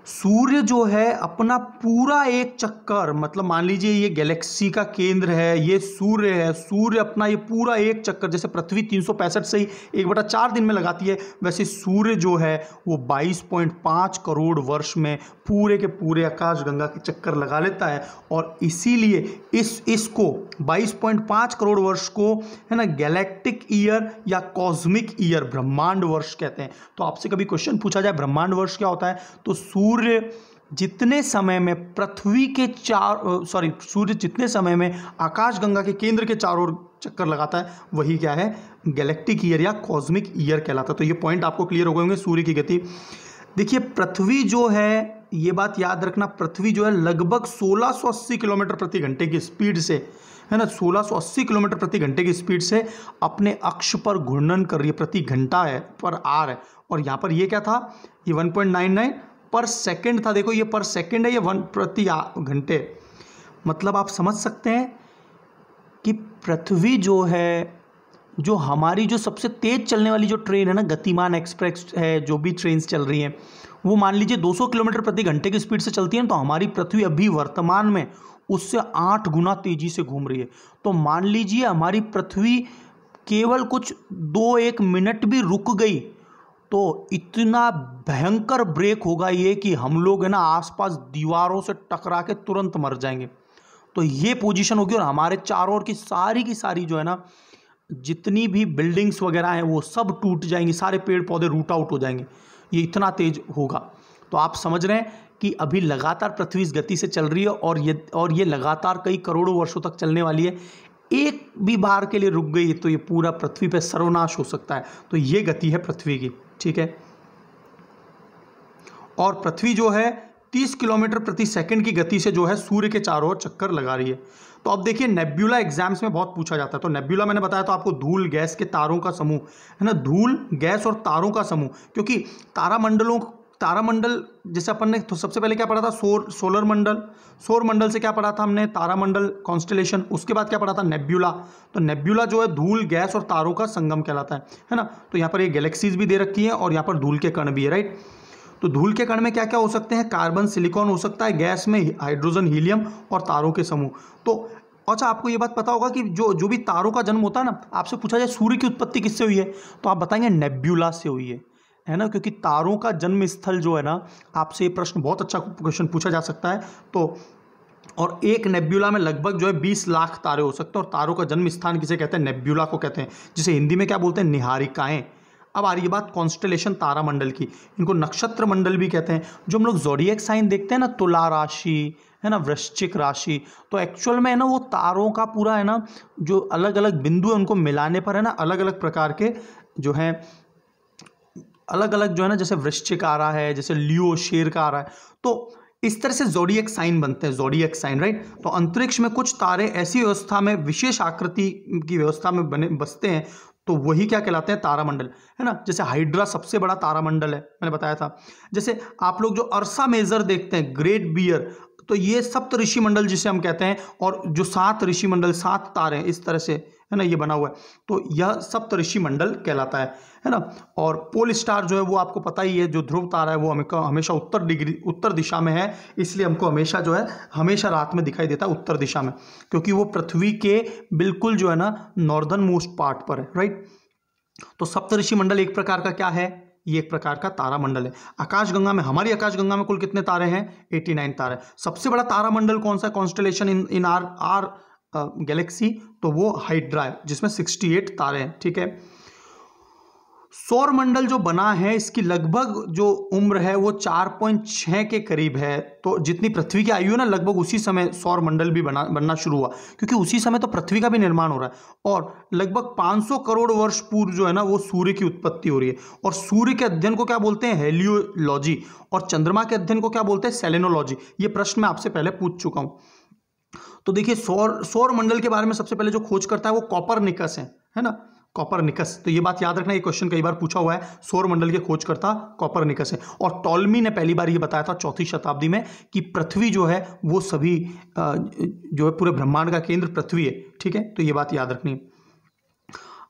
A: सूर्य जो है अपना पूरा एक चक्कर, मतलब मान लीजिए ये गैलेक्सी का केंद्र है, ये सूर्य है, सूर्य अपना ये पूरा एक चक्कर, जैसे पृथ्वी 365 से ही 1/4 दिन में लगाती है, वैसे सूर्य जो है वो 22.5 करोड़ वर्ष में पूरे के पूरे आकाशगंगा के चक्कर लगा लेता है। और इसीलिए इसको 22.5 करोड़ वर्ष को है ना गैलेक्टिक ईयर या कॉस्मिक ईयर, ब्रह्मांड वर्ष कहते हैं। तो आपसे कभी क्वेश्चन पूछा जाए ब्रह्मांड वर्ष क्या होता है, तो सूर्य जितने समय में सूर्य जितने समय में आकाशगंगा के केंद्र के चारों ओर चक्कर लगाता है वही क्या है, गैलेक्टिक ईयर या कॉस्मिक ईयर कहलाता है। तो ये पॉइंट आपको क्लियर हो गए होंगे सूर्य की गति। देखिए पृथ्वी जो है, ये बात याद रखना, पृथ्वी जो है लगभग 1680 किलोमीटर प्रति घंटे की स्पीड से, है ना, 1680 किलोमीटर प्रति घंटे की स्पीड से अपने अक्ष पर घूर्णन कर रही है, प्रति घंटा है पर आर है। और यहाँ पर ये क्या था, ये 1.99 पर सेकंड था। देखो ये पर सेकंड है, ये 1 प्रति घंटे। मतलब आप समझ सकते हैं कि पृथ्वी जो है, जो हमारी जो सबसे तेज चलने वाली जो ट्रेन है ना, गतिमान एक्सप्रेस है, जो भी ट्रेन्स चल रही हैं, वो मान लीजिए 200 किलोमीटर प्रति घंटे की स्पीड से चलती है, तो हमारी पृथ्वी अभी वर्तमान में उससे 8 गुना तेजी से घूम रही है। तो मान लीजिए हमारी पृथ्वी केवल कुछ 2-1 मिनट भी रुक गई तो इतना भयंकर ब्रेक होगा ये कि हम लोग है ना आसपास दीवारों से टकरा के तुरंत मर जाएंगे। तो ये पोजीशन होगी और हमारे चारों ओर की सारी जो है ना जितनी भी बिल्डिंग्स वगैरह हैं वो सब टूट जाएंगी, सारे पेड़ पौधे रूट आउट हो जाएंगे, ये इतना तेज होगा। तो आप समझ रहे हैं कि अभी लगातार पृथ्वी इस गति से चल रही है और ये लगातार कई करोड़ों वर्षों तक चलने वाली है। एक भी बार के लिए रुक गई तो ये पूरा पृथ्वी पे सर्वनाश हो सकता है। तो ये गति है पृथ्वी की, ठीक है। और पृथ्वी जो है 30 किलोमीटर प्रति सेकंड की गति से जो है सूर्य के चारों ओर चक्कर लगा रही है। तो अब देखिए नेब्यूला एग्जाम्स में बहुत पूछा जाता है। तो नेब्यूला मैंने बताया तो आपको धूल गैस के तारों का समूह है ना, धूल गैस और तारों का समूह, क्योंकि तारामंडल जैसे अपन ने तो सबसे पहले क्या पढ़ा था, सोलर मंडल, सौर मंडल से क्या पढ़ा था हमने, तारामंडल कॉन्स्टेलेशन, उसके बाद क्या पढ़ा था, नेब्यूला। तो नेब्यूला जो है धूल गैस और तारों का संगम कहलाता है ना। तो यहाँ पर ये गैलेक्सीज भी दे रखी हैं और यहाँ पर धूल के कण भी है, राइट। तो धूल के कण में क्या क्या हो सकते हैं, कार्बन सिलिकॉन हो सकता है, गैस में हाइड्रोजन हीलियम और तारों के समूह। तो अच्छा आपको ये बात पता होगा कि जो भी तारों का जन्म होता है ना, आपसे पूछा जाए सूर्य की उत्पत्ति किससे हुई है, तो आप बताएंगे नेब्यूला से हुई है ना, क्योंकि तारों का जन्म स्थल जो है ना, आपसे ये प्रश्न बहुत अच्छा क्वेश्चन पूछा जा सकता है। तो और एक नेब्यूला में लगभग जो है 20 लाख तारे हो सकते हैं। और तारों का जन्म स्थान किसे कहते हैं, नेब्यूला को कहते हैं, जिसे हिंदी में क्या बोलते हैं, निहारिकाएं। अब आ रही बात कॉन्स्टेलेशन तारामंडल की, इनको नक्षत्र मंडल भी कहते हैं। जो हम लोग ज़ोडिएक साइन देखते हैं ना, तुला राशि है ना, वृश्चिक राशि, तो एक्चुअल में है ना वो तारों का पूरा है ना, जो अलग अलग बिंदु है उनको मिलाने पर है ना अलग अलग प्रकार के जो हैं, अलग अलग जो है ना, जैसे वृश्चिक आ रहा है, जैसे लियो शेर का आ रहा है, तो इस तरह से ज़ोडिएक साइन बनते हैं, ज़ोडिएक साइन, राइट। तो अंतरिक्ष में कुछ तारे ऐसी व्यवस्था में, विशेष आकृति की व्यवस्था में बसते हैं, तो वही क्या कहलाते हैं, तारामंडल, है ना। जैसे हाइड्रा सबसे बड़ा तारामंडल है, मैंने बताया था। जैसे आप लोग जो अर्सा मेजर देखते हैं, ग्रेट बियर, तो ये सप्त ऋषि मंडल जिसे हम कहते हैं, और जो 7 ऋषि मंडल, 7 तारे हैं, इस तरह से है ना ये बना हुआ है, तो यह सप्त ऋषि मंडल कहलाता है ना। और पोल स्टार जो है वो आपको पता ही है, जो ध्रुव तारा है वो हमेशा उत्तर दिशा में है, इसलिए हमको हमेशा जो है हमेशा रात में दिखाई देता है उत्तर दिशा में, क्योंकि वो पृथ्वी के बिल्कुल जो है ना नॉर्दर्न मोस्ट पार्ट पर है, राइट। तो सप्त ऋषि मंडल एक प्रकार का क्या है, ये एक प्रकार का तारामंडल है। आकाशगंगा में, हमारी आकाशगंगा में कुल कितने तारे हैं, 89 तारे। सबसे बड़ा तारामंडल कौन सा है, कॉन्स्टेलेशन इन आर गैलेक्सी, तो वो हाइड्रा है, जिसमें 68 तारे हैं, ठीक है। सौर मंडल जो बना है, इसकी लगभग जो उम्र है वो 4.6 के करीब है। तो जितनी पृथ्वी की आयु है ना, लगभग उसी समय सौर मंडल भी बनना शुरू हुआ, क्योंकि उसी समय तो पृथ्वी का भी निर्माण हो रहा है। और लगभग 500 करोड़ वर्ष पूर्व जो है ना वो सूर्य की उत्पत्ति हो रही है। और सूर्य के अध्ययन को क्या बोलते हैं, हेलियोलॉजी, और चंद्रमा के अध्ययन को क्या बोलते हैं, सेलेनोलॉजी। ये प्रश्न मैं आपसे पहले पूछ चुका हूँ। तो देखिए सौर मंडल के बारे में सबसे पहले जो खोज करता है वो कॉपरनिकस है ना, कॉपरनिकस। तो ये बात याद रखना, ये क्वेश्चन कई बार पूछा हुआ है, सौर मंडल के खोजकर्ता कॉपरनिकस है। और टॉलमी ने पहली बार ये बताया था 4वीं शताब्दी में कि पृथ्वी जो है वो सभी जो है पूरे ब्रह्मांड का केंद्र पृथ्वी है, ठीक है। तो ये बात याद रखनी है।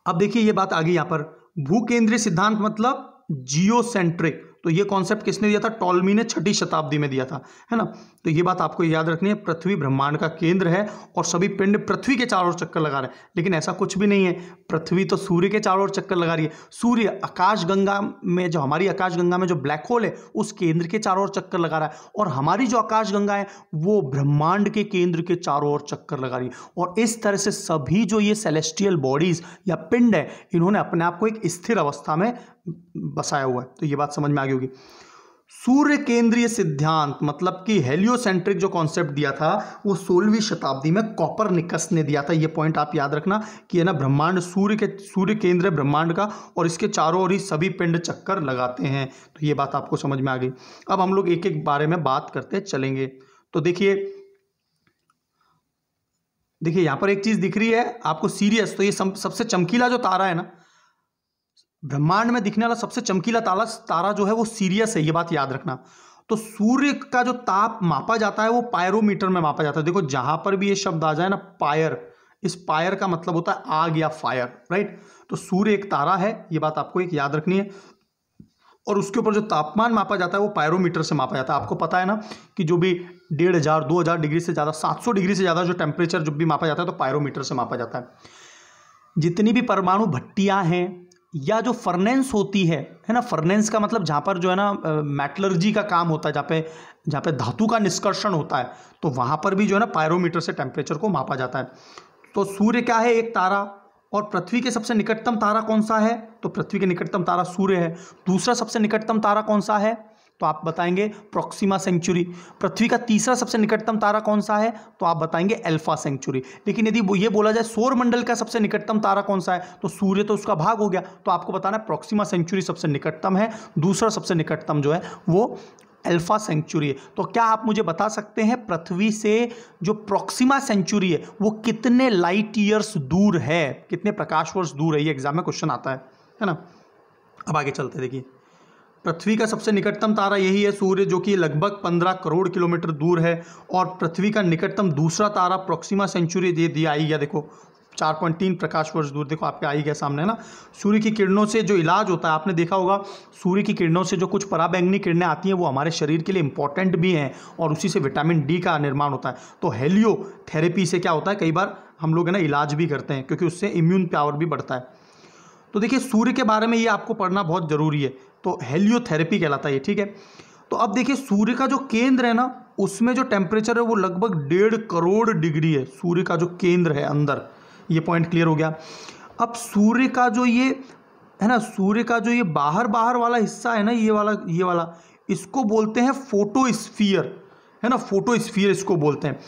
A: अब देखिए ये बात आ गई यहाँ पर, भूकेंद्रीय सिद्धांत मतलब जियोसेंट्रिक। तो ये कॉन्सेप्ट किसने दिया था? टॉलमी ने 6वीं शताब्दी में दिया था, है ना। तो ये बात आपको याद रखनी है, पृथ्वी ब्रह्मांड का केंद्र है और सभी पिंड पृथ्वी के चारों ओर चक्कर लगा रहे हैं। लेकिन ऐसा कुछ भी नहीं है, पृथ्वी तो सूर्य के चारों ओर चक्कर लगा रही है। सूर्य आकाशगंगा में, जो हमारी आकाशगंगा में जो ब्लैक होल है, उस केंद्र के चारों ओर चक्कर लगा रहा है, और हमारी जो आकाशगंगा है वो ब्रह्मांड के केंद्र के चारों ओर चक्कर लगा रही है। और इस तरह से सभी जो ये सेलेस्टियल बॉडीज या पिंड है, इन्होंने अपने आप को एक स्थिर अवस्था में बसाया हुआ है। तो ये बात समझ में आ गई होगी। सूर्य केंद्रीय सिद्धांत मतलब कि हेलियोसेंट्रिक जो कॉन्सेप्ट दिया था वो 16वीं शताब्दी में कोपरनिकस ने दिया था। ये पॉइंट आप याद रखना कि है ना, ब्रह्मांड सूर्य केंद्र है ब्रह्मांड का, और इसके चारों ओर ही सभी पिंड चक्कर लगाते हैं। तो ये बात आपको समझ में आ गई। अब हम लोग एक एक बारे में बात करते चलेंगे। तो देखिए यहां पर एक चीज दिख रही है आपको, सीरियस। तो ये सबसे चमकीला जो तारा है ना, ब्रह्मांड में दिखने वाला सबसे चमकीला तारा जो है वो सीरियस है, ये बात याद रखना। तो सूर्य का जो ताप मापा जाता है वो पायरोमीटर में मापा जाता है। देखो जहां पर भी ये शब्द आ जाए ना, पायर, इस पायर का मतलब होता है आग या फायर, राइट। तो सूर्य एक तारा है, ये बात आपको एक याद रखनी है। और उसके ऊपर जो तापमान मापा जाता है वो पायरोमीटर से मापा जाता है। आपको पता है ना कि जो भी 1500 2000 डिग्री से ज़्यादा, 700 डिग्री से ज़्यादा जो टेम्परेचर जब भी मापा जाता है तो पायरोमीटर से मापा जाता है। जितनी भी परमाणु भट्टियाँ हैं या जो फर्नेंस होती है ना, फर्नेंस का मतलब जहाँ पर जो है ना मेटलर्जी का काम होता है, जहाँ पे धातु का निष्कर्षण होता है, तो वहाँ पर भी जो है ना पायरोमीटर से टेम्परेचर को मापा जाता है। तो सूर्य क्या है? एक तारा। और पृथ्वी के सबसे निकटतम तारा कौन सा है? तो पृथ्वी के निकटतम तारा सूर्य है। दूसरा सबसे निकटतम तारा कौन सा है? तो आप बताएंगे प्रॉक्सिमा सेंचुरी। पृथ्वी का तीसरा सबसे निकटतम तारा कौन सा है? तो आप बताएंगे अल्फा सेंचुरी। लेकिन यदि वो ये बोला जाए सौर मंडल का सबसे निकटतम तारा कौन सा है, तो सूर्य तो उसका भाग हो गया, तो आपको बताना है प्रॉक्सिमा सेंचुरी सबसे निकटतम है, दूसरा सबसे निकटतम जो है वो अल्फा सेंचुरी है। तो क्या आप मुझे बता सकते हैं पृथ्वी से जो प्रॉक्सिमा सेंचुरी है वो कितने लाइट ईयर्स दूर है, कितने प्रकाश वर्ष दूर है? ये एग्जाम में क्वेश्चन आता है ना। अब आगे चलते हैं। देखिए पृथ्वी का सबसे निकटतम तारा यही है सूर्य, जो कि लगभग 15 करोड़ किलोमीटर दूर है। और पृथ्वी का निकटतम दूसरा तारा प्रॉक्सिमा सेंचुरी दे दिया, आई गया देखो 4.3 प्रकाश वर्ष दूर, देखो आपके आई गया सामने ना। सूर्य की किरणों से जो इलाज होता है, आपने देखा होगा सूर्य की किरणों से जो कुछ पराबैंगनी किरणें आती हैं वो हमारे शरीर के लिए इंपॉर्टेंट भी हैं, और उसी से विटामिन डी का निर्माण होता है। तो हेलियोथेरेपी से क्या होता है, कई बार हम लोग है ना इलाज भी करते हैं, क्योंकि उससे इम्यून पावर भी बढ़ता है। तो देखिए सूर्य के बारे में ये आपको पढ़ना बहुत ज़रूरी है। तो हेलियोथेरेपी कहलाता है ये, ठीक है। तो अब देखिए सूर्य का जो केंद्र है ना, उसमें जो टेम्परेचर है वो लगभग 1.5 करोड़ डिग्री है। सूर्य का जो केंद्र है अंदर, ये पॉइंट क्लियर हो गया। अब सूर्य का जो ये है ना, सूर्य का जो ये बाहर वाला हिस्सा है ना, ये वाला इसको बोलते हैं फोटोस्फीयर, है ना, फोटोस्फीयर इसको बोलते हैं।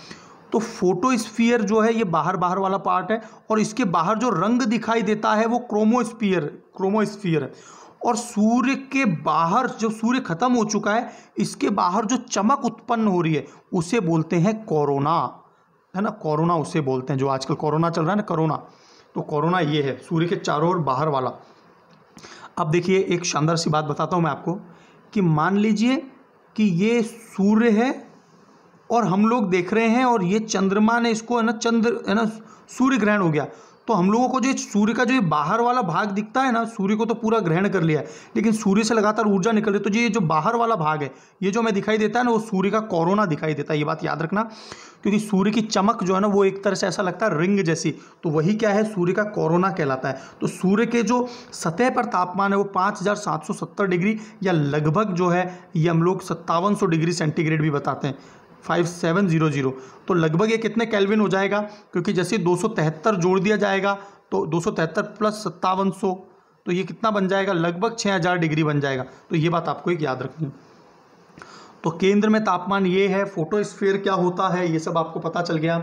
A: तो फोटोस्फीयर जो है ये बाहर वाला पार्ट है, और इसके बाहर जो रंग दिखाई देता है वो क्रोमोस्फीयर है। और सूर्य के बाहर जो सूर्य खत्म हो चुका है, इसके बाहर जो चमक उत्पन्न हो रही है उसे बोलते हैं कोरोना, है ना। कोरोना उसे बोलते हैं, जो आजकल कोरोना चल रहा है ना, कोरोना। तो कोरोना ये है सूर्य के चारों ओर बाहर वाला। अब देखिए एक शानदार सी बात बताता हूँ मैं आपको, कि मान लीजिए कि ये सूर्य है और हम लोग देख रहे हैं, और ये चंद्रमा ने इसको है ना सूर्य ग्रहण हो गया। तो हम लोगों को जो सूर्य का जो ये बाहर वाला भाग दिखता है ना, सूर्य को तो पूरा ग्रहण कर लिया है, लेकिन सूर्य से लगातार ऊर्जा निकल रही है। तो ये जो बाहर वाला भाग है, ये जो हमें दिखाई देता है ना, वो सूर्य का कोरोना दिखाई देता है। ये बात याद रखना, क्योंकि सूर्य की चमक जो है ना वो एक तरह से ऐसा लगता है रिंग जैसी, तो वही क्या है, सूर्य का कोरोना कहलाता है। तो सूर्य के जो सतह पर तापमान है वो 5770 डिग्री, या लगभग जो है ये हम लोग 5700 डिग्री सेंटीग्रेड भी बताते हैं, 5700। तो लगभग ये कितने केल्विन हो जाएगा, क्योंकि जैसे 273 जोड़ दिया जाएगा तो 273 प्लस 5700, तो ये कितना बन जाएगा, लगभग 6000 डिग्री बन जाएगा। तो ये बात आपको एक याद रखनी है। तो केंद्र में तापमान ये है, फोटोस्फीयर क्या होता है ये सब आपको पता चल गया,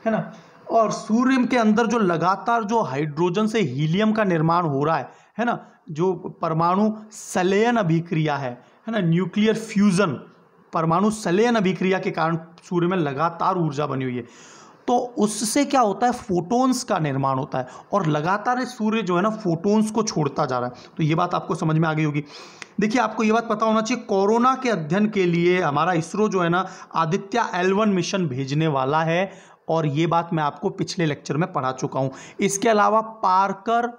A: है ना। और सूर्य के अंदर जो लगातार जो हाइड्रोजन से हीलियम का निर्माण हो रहा है ना, जो परमाणु संलयन अभिक्रिया है ना, न्यूक्लियर फ्यूजन, परमाणु संलयन अभिक्रिया के कारण सूर्य में लगातार ऊर्जा बनी हुई है। तो उससे क्या होता है, फोटोन्स का निर्माण होता है, और लगातार सूर्य जो है ना फोटोन्स को छोड़ता जा रहा है। तो ये बात आपको समझ में आ गई होगी। देखिए आपको ये बात पता होना चाहिए, कोरोना के अध्ययन के लिए हमारा इसरो जो है ना आदित्य L1 मिशन भेजने वाला है, और ये बात मैं आपको पिछले लेक्चर में पढ़ा चुका हूँ। इसके अलावा पार्कर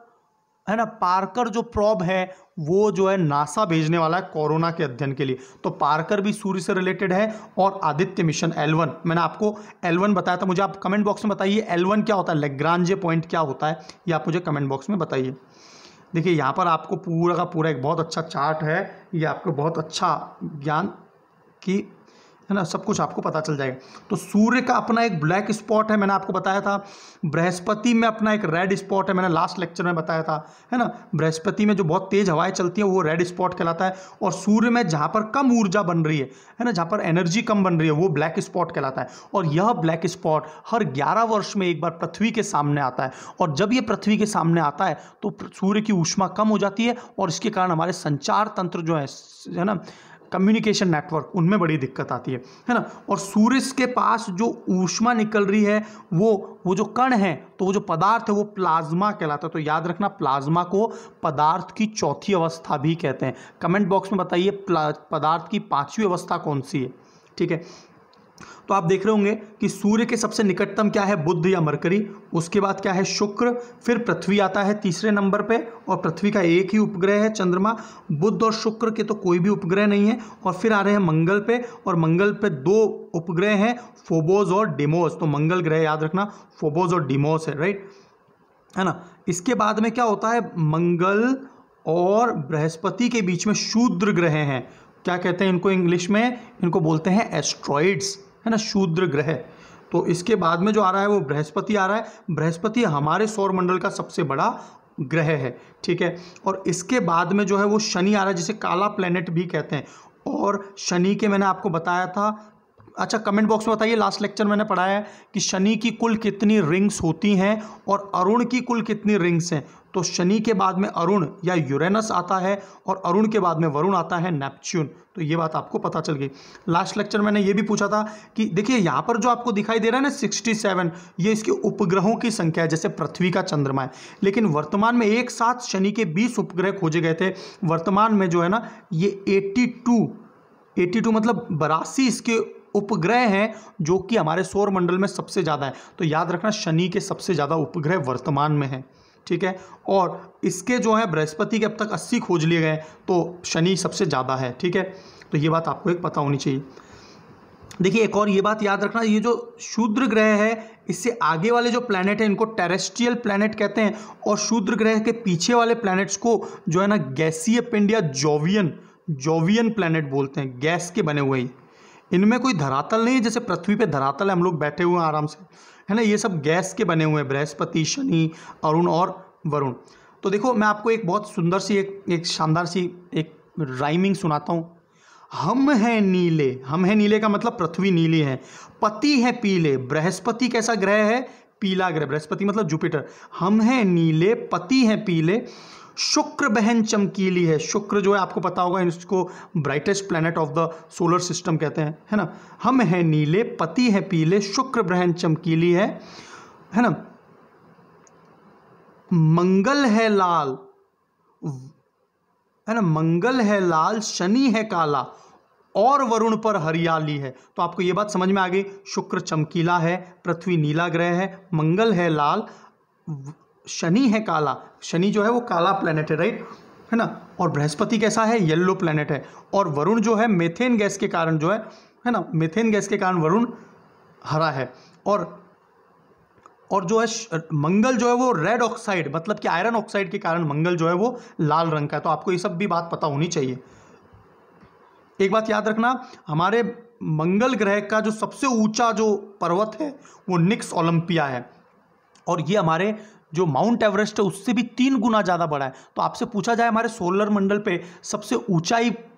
A: है ना, पार्कर जो प्रोब है वो जो है नासा भेजने वाला है कोरोना के अध्ययन के लिए। तो पार्कर भी सूर्य से रिलेटेड है, और आदित्य मिशन L1, मैंने आपको L1 बताया था, मुझे आप कमेंट बॉक्स में बताइए L1 क्या होता है, लैग्रांज पॉइंट क्या होता है, ये आप मुझे कमेंट बॉक्स में बताइए। देखिए यहाँ पर आपको पूरा का पूरा एक बहुत अच्छा चार्ट है, ये आपको बहुत अच्छा ज्ञान की, है ना, सब कुछ आपको पता चल जाएगा। तो सूर्य का अपना एक ब्लैक स्पॉट है, मैंने आपको बताया था। बृहस्पति में अपना एक रेड स्पॉट है, मैंने लास्ट लेक्चर में बताया था, है ना। बृहस्पति में जो बहुत तेज हवाएं चलती हैं वो रेड स्पॉट कहलाता है, और सूर्य में जहाँ पर कम ऊर्जा बन रही है ना, जहाँ पर एनर्जी कम बन रही है, वो ब्लैक स्पॉट कहलाता है। और यह ब्लैक स्पॉट हर 11 वर्ष में एक बार पृथ्वी के सामने आता है, और जब ये पृथ्वी के सामने आता है तो सूर्य की ऊष्मा कम हो जाती है, और इसके कारण हमारे संचार तंत्र जो है ना, कम्युनिकेशन नेटवर्क, उनमें बड़ी दिक्कत आती है ना। और सूर्य के पास जो ऊष्मा निकल रही है वो जो कण है, तो वो जो पदार्थ है वो प्लाज्मा कहलाता है। तो याद रखना, प्लाज्मा को पदार्थ की चौथी अवस्था भी कहते हैं। कमेंट बॉक्स में बताइए पदार्थ की 5वीं अवस्था कौन सी है, ठीक है। तो आप देख रहे होंगे कि सूर्य के सबसे निकटतम क्या है, बुध या मरकरी, उसके बाद क्या है, शुक्र, फिर पृथ्वी आता है तीसरे नंबर पे, और पृथ्वी का एक ही उपग्रह है चंद्रमा। बुध और शुक्र के तो कोई भी उपग्रह नहीं है, और फिर आ रहे हैं मंगल पे, और मंगल पे 2 उपग्रह हैं, फोबोस और डिमोस। तो मंगल ग्रह याद रखना फोबोस और डिमोस है, राइट, है ना। इसके बाद में क्या होता है, मंगल और बृहस्पति के बीच में शूद्र ग्रह हैं, क्या कहते हैं इनको इंग्लिश में, इनको बोलते हैं एस्ट्रॉइड्स, है ना, शूद्र ग्रह। तो इसके बाद में जो आ रहा है वो बृहस्पति आ रहा है। बृहस्पति हमारे सौर मंडल का सबसे बड़ा ग्रह है, ठीक है। और इसके बाद में जो है वो शनि आ रहा है, जिसे काला प्लेनेट भी कहते हैं। और शनि के मैंने आपको बताया था, अच्छा कमेंट बॉक्स में बताइए, लास्ट लेक्चर मैंने पढ़ाया है कि शनि की कुल कितनी रिंग्स होती हैं और अरुण की कुल कितनी रिंग्स हैं। तो शनि के बाद में अरुण या यूरेनस आता है, और अरुण के बाद में वरुण आता है, नेपच्यून। तो ये बात आपको पता चल गई। लास्ट लेक्चर मैंने ये भी पूछा था कि देखिए यहाँ पर जो आपको दिखाई दे रहा है ना 67, ये इसके उपग्रहों की संख्या है, जैसे पृथ्वी का चंद्रमा है। लेकिन वर्तमान में एक साथ शनि के 20 उपग्रह खोजे गए थे। वर्तमान में जो है ना ये 82 मतलब 82 इसके उपग्रह हैं, जो कि हमारे सौर मंडल में सबसे ज़्यादा है। तो याद रखना, शनि के सबसे ज़्यादा उपग्रह वर्तमान में हैं, ठीक है। और इसके जो है बृहस्पति के अब तक 80 खोज लिए गए, तो शनि सबसे ज़्यादा है, ठीक है। तो ये बात आपको एक पता होनी चाहिए। देखिए एक और ये बात याद रखना, ये जो शूद्र ग्रह है, इससे आगे वाले जो प्लैनेट हैं इनको टेरेस्ट्रियल प्लैनेट कहते हैं, और शूद्र ग्रह के पीछे वाले प्लैनेट्स को जो है ना गैसीय पिंड या जोवियन प्लैनेट बोलते हैं, गैस के बने हुए ही। इनमें कोई धरातल नहीं है, जैसे पृथ्वी पे धरातल है, हम लोग बैठे हुए हैं आराम से, है ना। ये सब गैस के बने हुए हैं, बृहस्पति, शनि, अरुण और वरुण। तो देखो मैं आपको एक बहुत सुंदर सी एक शानदार सी एक राइमिंग सुनाता हूँ। हम हैं नीले का मतलब पृथ्वी नीली है, पति है पीले। बृहस्पति कैसा ग्रह है, पीला ग्रह, बृहस्पति मतलब जुपिटर। हम हैं नीले, पति हैं पीले। शुक्र बहन चमकीली है, शुक्र जो है आपको पता होगा, इसको brightest planet of the solar system कहते हैं, है ना। हम हैं नीले, पति है पीले, शुक्र बहन चमकीली है ना। मंगल है लाल, है ना, मंगल है लाल, शनि है काला, और वरुण पर हरियाली है। तो आपको ये बात समझ में आ गई, शुक्र चमकीला है, पृथ्वी नीला ग्रह है, मंगल है लाल, शनि है काला, शनि जो है वो काला प्लेनेट है, राइट, है ना। और बृहस्पति कैसा है, येलो प्लेनेट है। और वरुण जो है मीथेन गैस के कारण जो है ना, मीथेन गैस के कारण वरुण हरा है। और जो है मंगल जो है वो रेड ऑक्साइड मतलब कि आयरन ऑक्साइड के कारण मंगल जो है वो लाल रंग का है। तो आपको ये सब भी बात पता होनी चाहिए। एक बात याद रखना, हमारे मंगल ग्रह का जो सबसे ऊंचा जो पर्वत है वो निक्स ओलंपिया है, और ये हमारे जो माउंट एवरेस्ट है उससे भी 3 गुना ज़्यादा बड़ा है। तो आपसे पूछा जाए हमारे सोलर मंडल पे सबसे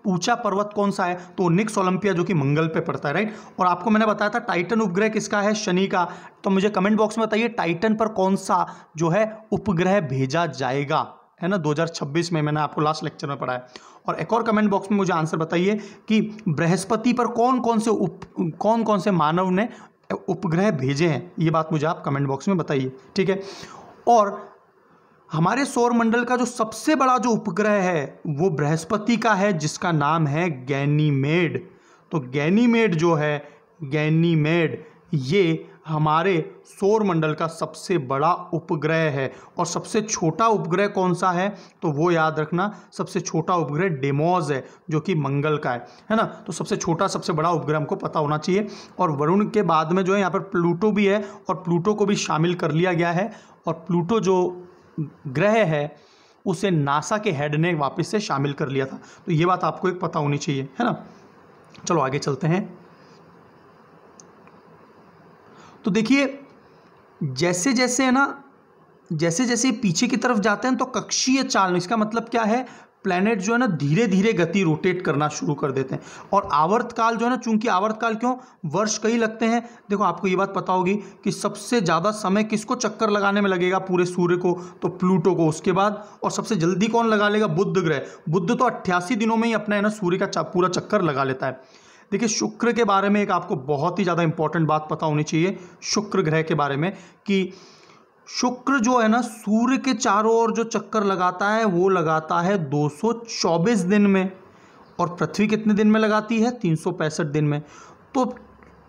A: ऊंचा पर्वत कौन सा है, तो निक्स ओलंपिया जो कि मंगल पे पड़ता है, राइट। और आपको मैंने बताया था टाइटन उपग्रह किसका है, शनि का। तो मुझे कमेंट बॉक्स में बताइए टाइटन पर कौन सा जो है उपग्रह भेजा जाएगा, है ना, 2026 में, मैंने आपको लास्ट लेक्चर में पढ़ा है। और एक और कमेंट बॉक्स में मुझे आंसर बताइए कि बृहस्पति पर कौन कौन से मानव ने उपग्रह भेजे हैं, ये बात मुझे आप कमेंट बॉक्स में बताइए, ठीक है। और हमारे सौर मंडल का जो सबसे बड़ा जो उपग्रह है वो बृहस्पति का है, जिसका नाम है गैनीमेड। तो गैनीमेड जो है, गैनीमेड ये हमारे सौर मंडल का सबसे बड़ा उपग्रह है। और सबसे छोटा उपग्रह कौन सा है, तो वो याद रखना, सबसे छोटा उपग्रह डेमोस है जो कि मंगल का है ना। तो सबसे छोटा सबसे बड़ा उपग्रह हमको पता होना चाहिए। और वरुण के बाद में जो है यहाँ पर प्लूटो भी है, और प्लूटो को भी शामिल कर लिया गया है। और प्लूटो जो ग्रह है उसे नासा के हेड ने वापस से शामिल कर लिया था। तो ये बात आपको एक पता होनी चाहिए, है ना। चलो आगे चलते हैं। तो देखिए जैसे जैसे है ना, जैसे जैसे पीछे की तरफ जाते हैं तो कक्षीय चालन, इसका मतलब क्या है, प्लैनेट जो है ना धीरे धीरे गति रोटेट करना शुरू कर देते हैं। और आवर्तकाल जो है ना, चूंकि आवर्तकाल क्यों, वर्ष कई लगते हैं। देखो आपको ये बात पता होगी कि सबसे ज़्यादा समय किसको चक्कर लगाने में लगेगा पूरे सूर्य को, तो प्लूटो को, उसके बाद और सबसे जल्दी कौन लगा लेगा, बुध ग्रह। बुध तो 88 दिनों में ही अपना है ना सूर्य का पूरा चक्कर लगा लेता है। देखिए शुक्र के बारे में एक आपको बहुत ही ज़्यादा इंपॉर्टेंट बात पता होनी चाहिए शुक्र ग्रह के बारे में, कि शुक्र जो है ना सूर्य के चारों ओर जो चक्कर लगाता है वो लगाता है 224 दिन में, और पृथ्वी कितने दिन में लगाती है, 365 दिन में। तो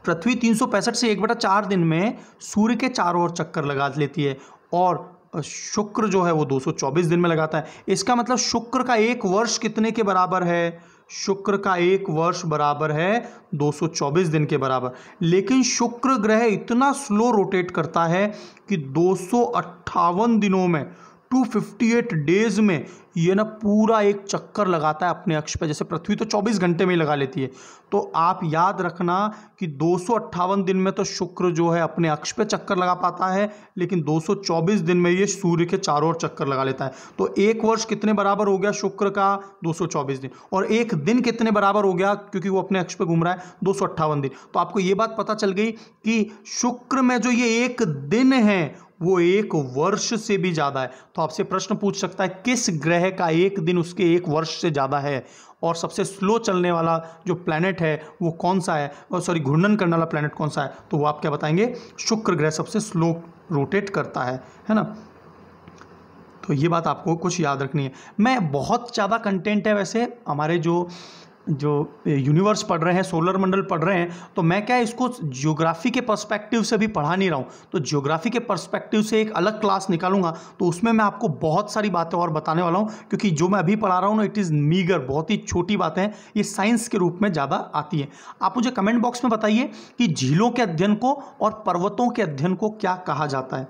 A: पृथ्वी 365 से 1/4 दिन में सूर्य के चारों ओर चक्कर लगा लेती है, और शुक्र जो है वो 224 दिन में लगाता है। इसका मतलब शुक्र का एक वर्ष कितने के बराबर है, शुक्र का एक वर्ष बराबर है 224 दिन के बराबर। लेकिन शुक्र ग्रह इतना स्लो रोटेट करता है कि 258 दिनों में, 258 डेज में ये ना पूरा एक चक्कर लगाता है अपने अक्ष पे। जैसे पृथ्वी तो 24 घंटे में ही लगा लेती है, तो आप याद रखना कि 258 दिन में तो शुक्र जो है अपने अक्ष पे चक्कर लगा पाता है, लेकिन 224 दिन में ये सूर्य के चारों ओर चक्कर लगा लेता है। तो एक वर्ष कितने बराबर हो गया शुक्र का, 224 दिन। और एक दिन कितने बराबर हो गया, क्योंकि वो अपने अक्ष पे घूम रहा है, 258 दिन। तो आपको ये बात पता चल गई कि शुक्र में जो ये एक दिन है वो एक वर्ष से भी ज़्यादा है। तो आपसे प्रश्न पूछ सकता है किस ग्रह का एक दिन उसके एक वर्ष से ज़्यादा है, और सबसे स्लो चलने वाला जो प्लैनेट है वो कौन सा है, सॉरी घूर्णन करने वाला प्लैनेट कौन सा है, तो वो आप क्या बताएंगे, शुक्र ग्रह सबसे स्लो रोटेट करता है ना। तो ये बात आपको कुछ याद रखनी है। मैं बहुत ज़्यादा कंटेंट है वैसे हमारे जो यूनिवर्स पढ़ रहे हैं, सोलर मंडल पढ़ रहे हैं, तो मैं क्या इसको ज्योग्राफी के पर्सपेक्टिव से भी पढ़ा नहीं रहा हूँ। तो ज्योग्राफी के पर्सपेक्टिव से एक अलग क्लास निकालूंगा, तो उसमें मैं आपको बहुत सारी बातें और बताने वाला हूँ, क्योंकि जो मैं अभी पढ़ा रहा हूँ ना इट इज़ मीगर, बहुत ही छोटी बातें हैं, ये साइंस के रूप में ज़्यादा आती हैं। आप मुझे कमेंट बॉक्स में बताइए कि झीलों के अध्ययन को और पर्वतों के अध्ययन को क्या कहा जाता है।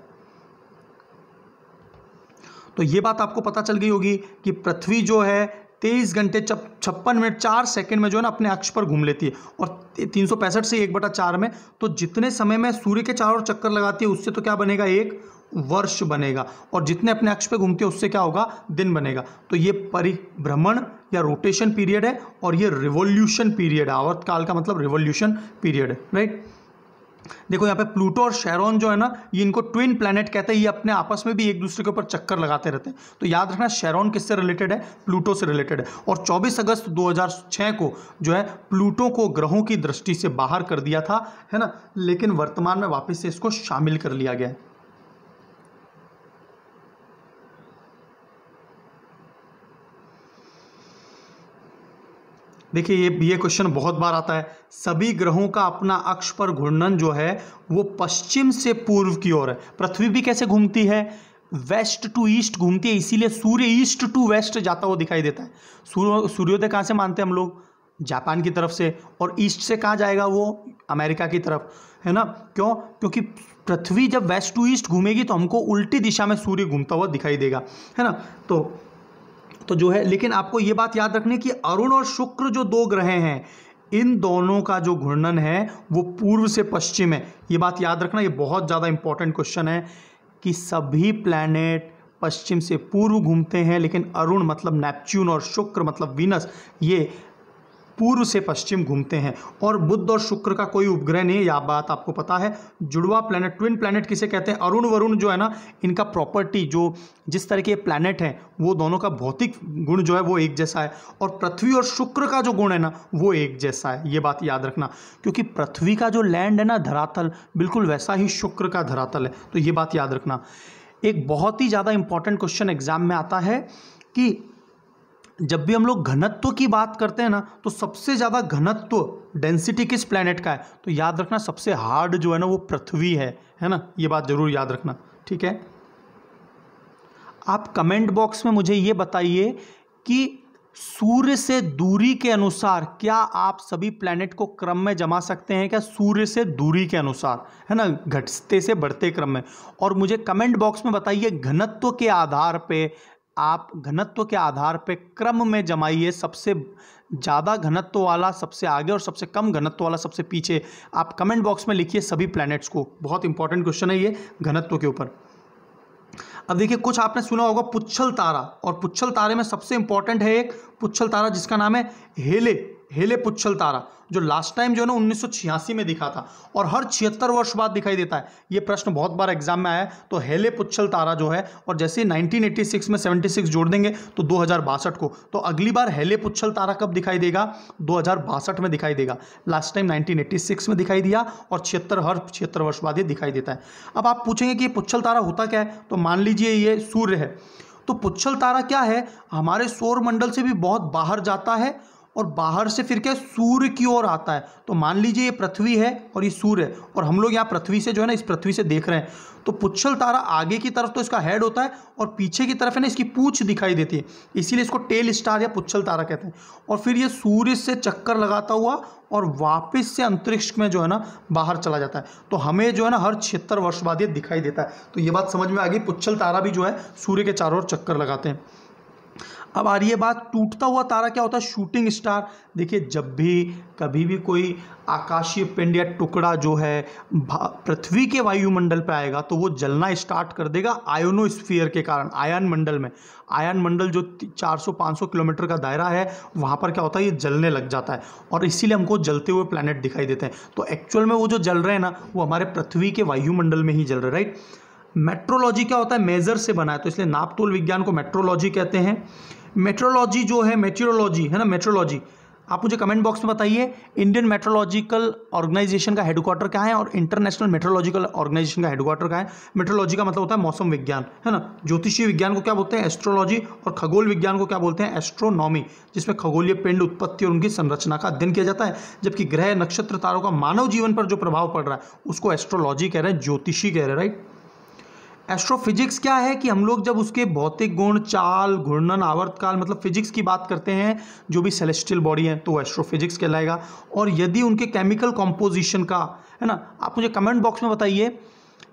A: तो ये बात आपको पता चल गई होगी कि पृथ्वी जो है 23 घंटे 56 मिनट 4 सेकंड में जो है ना अपने अक्ष पर घूम लेती है, और 365 से 1/4 में, तो जितने समय में सूर्य के चारों ओर चक्कर लगाती है उससे तो क्या बनेगा, एक वर्ष बनेगा, और जितने अपने अक्ष पे घूमती है उससे क्या होगा, दिन बनेगा। तो ये परिभ्रमण या रोटेशन पीरियड है, और ये रिवॉल्यूशन पीरियड है। आवर्तकाल का मतलब रिवॉल्यूशन पीरियड है, राइट। देखो यहाँ पे प्लूटो और शेरोन जो है ना, ये इनको ट्विन प्लैनेट कहते हैं, ये अपने आपस में भी एक दूसरे के ऊपर चक्कर लगाते रहते हैं। तो याद रखना शेरोन किससे रिलेटेड है, प्लूटो से रिलेटेड है। और 24 अगस्त 2006 को जो है प्लूटो को ग्रहों की दृष्टि से बाहर कर दिया था, है ना, लेकिन वर्तमान में वापस से इसको शामिल कर लिया गया है। देखिए ये क्वेश्चन बहुत बार आता है। सभी ग्रहों का अपना अक्ष पर घूर्णन जो है वो पश्चिम से पूर्व की ओर है। पृथ्वी भी कैसे घूमती है, वेस्ट टू ईस्ट घूमती है, इसीलिए सूर्य ईस्ट टू वेस्ट जाता हुआ दिखाई देता है। सूर्योदय कहाँ से मानते हैं हम लोग, जापान की तरफ से, और ईस्ट से कहाँ जाएगा वो, अमेरिका की तरफ, है ना। क्यों, क्योंकि पृथ्वी जब वेस्ट टू ईस्ट घूमेगी तो हमको उल्टी दिशा में सूर्य घूमता हुआ दिखाई देगा, है ना। तो जो है, लेकिन आपको ये बात याद रखनी कि अरुण और शुक्र जो दो ग्रह हैं, इन दोनों का जो घूर्णन है वो पूर्व से पश्चिम है। ये बात याद रखना, ये बहुत ज़्यादा इंपॉर्टेंट क्वेश्चन है कि सभी प्लैनेट पश्चिम से पूर्व घूमते हैं, लेकिन अरुण मतलब नेपच्यून और शुक्र मतलब वीनस ये पूर्व से पश्चिम घूमते हैं। और बुध और शुक्र का कोई उपग्रह नहीं है, यह बात आपको पता है। जुड़वा प्लैनेट, ट्विन प्लैनेट किसे कहते हैं, अरुण वरुण जो है ना, इनका प्रॉपर्टी जो जिस तरह के प्लैनेट हैं वो दोनों का भौतिक गुण जो है वो एक जैसा है, और पृथ्वी और शुक्र का जो गुण है ना वो एक जैसा है। ये बात याद रखना, क्योंकि पृथ्वी का जो लैंड है ना, धरातल, बिल्कुल वैसा ही शुक्र का धरातल है। तो ये बात याद रखना। एक बहुत ही ज़्यादा इंपॉर्टेंट क्वेश्चन एग्जाम में आता है कि जब भी हम लोग घनत्व की बात करते हैं ना, तो सबसे ज़्यादा घनत्व डेंसिटी किस प्लैनेट का है? तो याद रखना सबसे हार्ड जो है ना वो पृथ्वी है ना, ये बात जरूर याद रखना, ठीक है। आप कमेंट बॉक्स में मुझे ये बताइए कि सूर्य से दूरी के अनुसार क्या आप सभी प्लैनेट को क्रम में जमा सकते हैं क्या? सूर्य से दूरी के अनुसार, है ना, घटते से बढ़ते क्रम में। और मुझे कमेंट बॉक्स में बताइए घनत्व के आधार पे, आप घनत्व के आधार पे क्रम में जमाइए, सबसे ज़्यादा घनत्व वाला सबसे आगे और सबसे कम घनत्व वाला सबसे पीछे। आप कमेंट बॉक्स में लिखिए सभी प्लैनेट्स को। बहुत इंपॉर्टेंट क्वेश्चन है ये घनत्व के ऊपर। अब देखिए, कुछ आपने सुना होगा पुच्छल तारा, और पुच्छल तारे में सबसे इंपॉर्टेंट है एक पुच्छल तारा जिसका नाम है हेले पुच्छल तारा, जो लास्ट टाइम जो है ना 1986 में दिखा था और हर 76 वर्ष बाद दिखाई देता है। ये प्रश्न बहुत बार एग्जाम में आया है। तो हेले पुच्छल तारा जो है, और जैसे 1986 में 76 जोड़ देंगे तो 2062 को, तो अगली बार हेले पुच्छल तारा कब दिखाई देगा? 2062 में दिखाई देगा। लास्ट टाइम 1986 में दिखाई दिया और हर 76 वर्ष बाद ये दिखाई देता है। अब आप पूछेंगे कि ये पुच्छल तारा होता क्या है? तो मान लीजिए ये सूर्य है, तो पुच्छल तारा क्या है? हमारे सौर मंडल से भी बहुत बाहर जाता है और बाहर से फिर क्या सूर्य की ओर आता है। तो मान लीजिए ये पृथ्वी है और ये सूर्य है, और हम लोग यहाँ पृथ्वी से जो है ना, इस पृथ्वी से देख रहे हैं। तो पुच्छल तारा आगे की तरफ तो इसका हेड होता है और पीछे की तरफ है ना इसकी पूंछ दिखाई देती है, इसीलिए इसको टेल स्टार या पुच्छल तारा कहते हैं। और फिर ये सूर्य से चक्कर लगाता हुआ और वापस से अंतरिक्ष में जो है ना बाहर चला जाता है। तो हमें जो है ना हर 76 वर्ष बाद ये दिखाई देता है। तो ये बात समझ में आ गई, पुच्छल तारा भी जो है सूर्य के चारों ओर चक्कर लगाते हैं। अब आ रही है बात, टूटता हुआ तारा क्या होता है? Shooting star. देखिए, जब भी कभी भी कोई आकाशीय पिंड या टुकड़ा जो है पृथ्वी के वायुमंडल पे आएगा तो वो जलना स्टार्ट कर देगा आयोनोस्फीयर के कारण। आयन मंडल में, आयन मंडल जो 400-500 किलोमीटर का दायरा है, वहाँ पर क्या होता है, ये जलने लग जाता है और इसीलिए हमको जलते हुए प्लैनेट दिखाई देते हैं। तो एक्चुअल में वो जो जल रहे हैं ना, वो हमारे पृथ्वी के वायुमंडल में ही जल रहे हैं, राइट। मेट्रोलॉजी क्या होता है? मेजर से बना है, तो इसलिए नापतोल विज्ञान को मेट्रोलॉजी कहते हैं। मेट्रोलॉजी जो है, मेट्रोलॉजी है ना, मेट्रोलॉजी। आप मुझे कमेंट बॉक्स में बताइए इंडियन मेट्रोलॉजिकल ऑर्गेनाइजेशन का हेडक्वार्टर कहाँ है और इंटरनेशनल मेट्रोलॉजिकल ऑर्गेनाइजेशन का हेडक्वार्टर कहाँ है। मेट्रोलॉजी का मतलब होता है मौसम विज्ञान, है ना। ज्योतिषीय विज्ञान को क्या बोलते हैं? एस्ट्रोलॉजी। और खगोल विज्ञान को क्या बोलते हैं? एस्ट्रोनॉमी, जिसमें खगोलीय पिंड, उत्पत्ति और उनकी संरचना का अध्ययन किया जाता है। जबकि ग्रह, नक्षत्र, तारों का मानव जीवन पर जो प्रभाव पड़ रहा है उसको एस्ट्रोलॉजी कह रहे हैं, ज्योतिषी कह रहे हैं, राइट। एस्ट्रोफिजिक्स क्या है? कि हम लोग जब उसके भौतिक गुण, चाल, घूर्णन, आवर्तकाल, मतलब फिजिक्स की बात करते हैं, जो भी सेलेस्टियल बॉडी है तो वो एस्ट्रोफिजिक्स कहलाएगा। और यदि उनके केमिकल कॉम्पोजिशन का, है ना, आप मुझे कमेंट बॉक्स में बताइए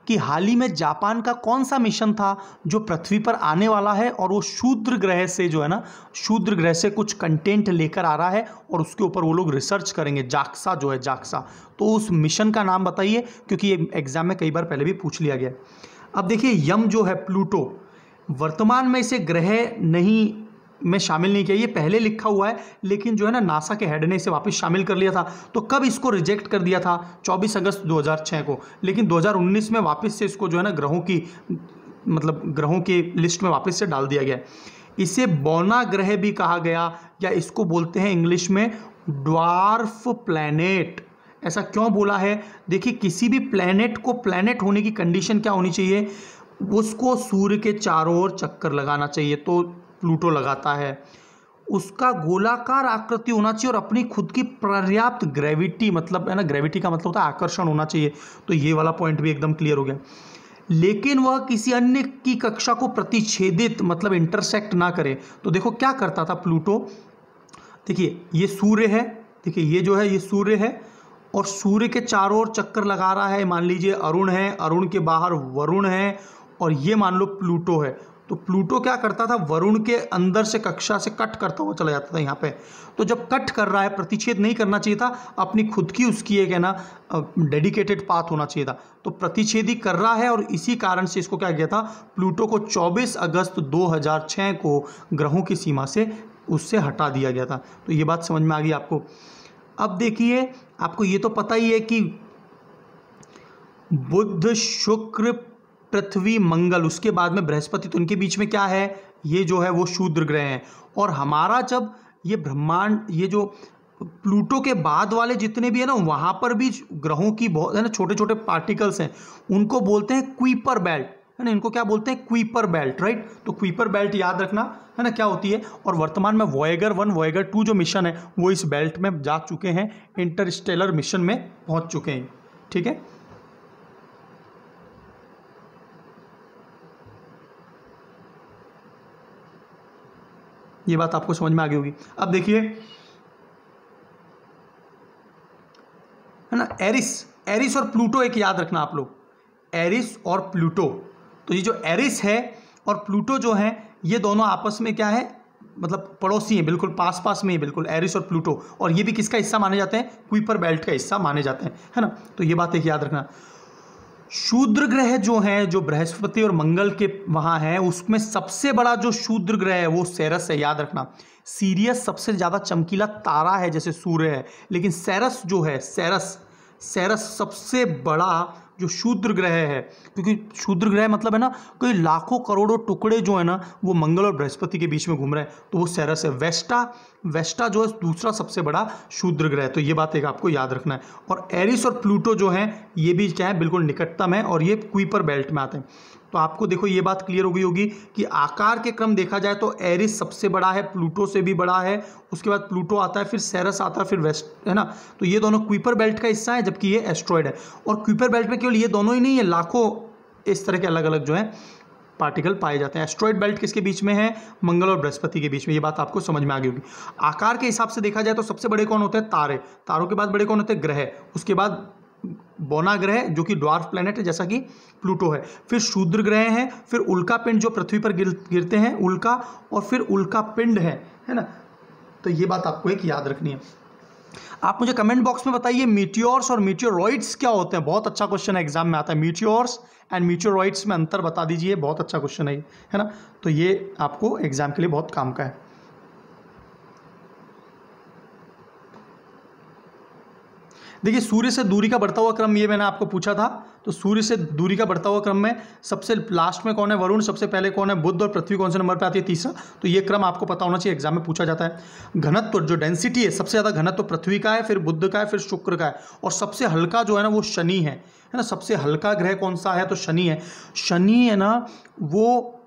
A: कि हाल ही में जापान का कौन सा मिशन था जो पृथ्वी पर आने वाला है और वो शूद्र ग्रह से जो है ना, शूद्र ग्रह से कुछ कंटेंट लेकर आ रहा है और उसके ऊपर वो लोग रिसर्च करेंगे। जाक्सा जो है, जाक्सा। तो उस मिशन का नाम बताइए, क्योंकि ये एग्जाम में कई बार पहले भी पूछ लिया गया। अब देखिए, यम जो है, प्लूटो, वर्तमान में इसे ग्रह नहीं में शामिल नहीं किया, ये पहले लिखा हुआ है, लेकिन जो है ना नासा के हेड ने इसे वापस शामिल कर लिया था। तो कब इसको रिजेक्ट कर दिया था? 24 अगस्त 2006 को। लेकिन 2019 में वापस से इसको जो है ना ग्रहों की, मतलब ग्रहों की लिस्ट में वापस से डाल दिया गया। इसे बौना ग्रह भी कहा गया, या इसको बोलते हैं इंग्लिश में ड्वार्फ प्लैनेट। ऐसा क्यों बोला है? देखिए, किसी भी प्लैनेट को प्लैनेट होने की कंडीशन क्या होनी चाहिए? उसको सूर्य के चारों ओर चक्कर लगाना चाहिए, तो प्लूटो लगाता है। उसका गोलाकार आकृति होना चाहिए और अपनी खुद की पर्याप्त ग्रेविटी, मतलब है ना, ग्रेविटी का मतलब होता है आकर्षण होना चाहिए। तो ये वाला पॉइंट भी एकदम क्लियर हो गया। लेकिन वह किसी अन्य की कक्षा को प्रतिच्छेदित, मतलब इंटरसेक्ट ना करे। तो देखो क्या करता था प्लूटो। देखिए, ये सूर्य है, देखिए ये जो है ये सूर्य है और सूर्य के चारों ओर चक्कर लगा रहा है। मान लीजिए अरुण है, अरुण के बाहर वरुण है, और ये मान लो प्लूटो है। तो प्लूटो क्या करता था? वरुण के अंदर से कक्षा से कट करता हुआ चला जाता था यहाँ पे। तो जब कट कर रहा है, प्रतिच्छेद नहीं करना चाहिए था, अपनी खुद की उसकी एक है ना डेडिकेटेड पाथ होना चाहिए था। तो प्रतिच्छेदी कर रहा है और इसी कारण से इसको क्या किया था? प्लूटो को 24 अगस्त 2006 को ग्रहों की सीमा से उससे हटा दिया गया था। तो ये बात समझ में आ गई आपको। अब देखिए, आपको ये तो पता ही है कि बुध, शुक्र, पृथ्वी, मंगल, उसके बाद में बृहस्पति, तो उनके बीच में क्या है? ये जो है वो शूद्र ग्रह हैं। और हमारा जब ये ब्रह्मांड, ये जो प्लूटो के बाद वाले जितने भी है ना, वहाँ पर भी ग्रहों की बहुत है ना छोटे छोटे पार्टिकल्स हैं, उनको बोलते हैं क्वीपर बेल्ट। है ना, इनको क्या बोलते हैं, क्वीपर बेल्ट, राइट। तो क्वीपर बेल्ट याद रखना, है ना, क्या होती है। और वर्तमान में वॉयेगर 1 वॉयेगर 2 जो मिशन है वो इस बेल्ट में जा चुके हैं, इंटरस्टेलर मिशन में पहुंच चुके हैं, ठीक है। ये बात आपको समझ में आ गई होगी। अब देखिए, है ना, एरिस और प्लूटो एक याद रखना आप लोग, एरिस और प्लूटो। तो ये जो एरिस है और प्लूटो जो है ये दोनों आपस में क्या है, मतलब पड़ोसी हैं, बिल्कुल पास पास में ही, बिल्कुल एरिस और प्लूटो। और ये भी किसका हिस्सा माने जाते हैं, क्वीपर बेल्ट का हिस्सा माने जाते हैं, है ना। तो ये बात एक याद रखना। शूद्र ग्रह जो हैं, जो बृहस्पति और मंगल के वहाँ हैं, उसमें सबसे बड़ा जो शूद्र ग्रह है वो सेरस है, याद रखना। सीरियस सबसे ज़्यादा चमकीला तारा है जैसे सूर्य है, लेकिन सेरस जो है, सेरस सबसे बड़ा जो शूद्र ग्रह है, क्योंकि शूद्र ग्रह मतलब है ना कोई लाखों करोड़ों टुकड़े जो है ना वो मंगल और बृहस्पति के बीच में घूम रहे हैं, तो वो सेरस है। वेस्टा जो है दूसरा सबसे बड़ा शूद्र ग्रह है, तो ये बात एक आपको याद रखना है। और एरिस और प्लूटो जो हैं ये भी क्या है, बिल्कुल निकटतम है और ये क्वीपर बेल्ट में आते हैं। तो आपको देखो ये बात क्लियर हो गई होगी कि आकार के क्रम देखा जाए तो एरिस सबसे बड़ा है, प्लूटो से भी बड़ा है, उसके बाद प्लूटो आता है, फिर सेरस आता है, फिर वेस्ट, है ना। तो ये दोनों क्वीपर बेल्ट का हिस्सा है, जबकि ये एस्ट्रॉयड है। और क्वीपर बेल्ट में केवल ये दोनों ही नहीं है, लाखों इस तरह के अलग अलग जो है पार्टिकल पाए जाते हैं। एस्ट्रॉयड बेल्ट किसके बीच में है, मंगल और बृहस्पति के बीच में। ये बात आपको समझ में आ गई होगी। आकार के हिसाब से देखा जाए तो सबसे बड़े कौन होते हैं, तारे। तारों के बाद बड़े कौन होते हैं, ग्रह। उसके बाद बोना ग्रह जो कि ड्वार्फ प्लैनेट है जैसा कि प्लूटो है, फिर शूद्र ग्रह हैं, फिर उल्का पिंड जो पृथ्वी पर गिरते हैं, उल्का, और फिर उल्का पिंड है ना। तो ये बात आपको एक याद रखनी है। आप मुझे कमेंट बॉक्स में बताइए मीटियोर्स और मीटियोरॉइड्स क्या होते हैं। बहुत अच्छा क्वेश्चन है, एग्जाम में आता है। मीटियोर्स एंड मीटियोरॉइड्स में अंतर बता दीजिए, बहुत अच्छा क्वेश्चन है ना। तो ये आपको एग्जाम के लिए बहुत काम का है। देखिए, सूर्य से दूरी का बढ़ता हुआ क्रम, ये मैंने आपको पूछा था। तो सूर्य से दूरी का बढ़ता हुआ क्रम में सबसे लास्ट में कौन है, वरुण। सबसे पहले कौन है, बुध। और पृथ्वी कौन से नंबर पे आती है, तीसरा। तो ये क्रम आपको पता होना चाहिए, एग्जाम में पूछा जाता है। घनत्व जो डेंसिटी है, सबसे ज़्यादा घनत्व पृथ्वी का है, फिर बुध का है, फिर शुक्र का है। और सबसे हल्का जो है ना वो शनि है ना। सबसे हल्का ग्रह कौन सा है, तो शनि है। शनि है ना, वो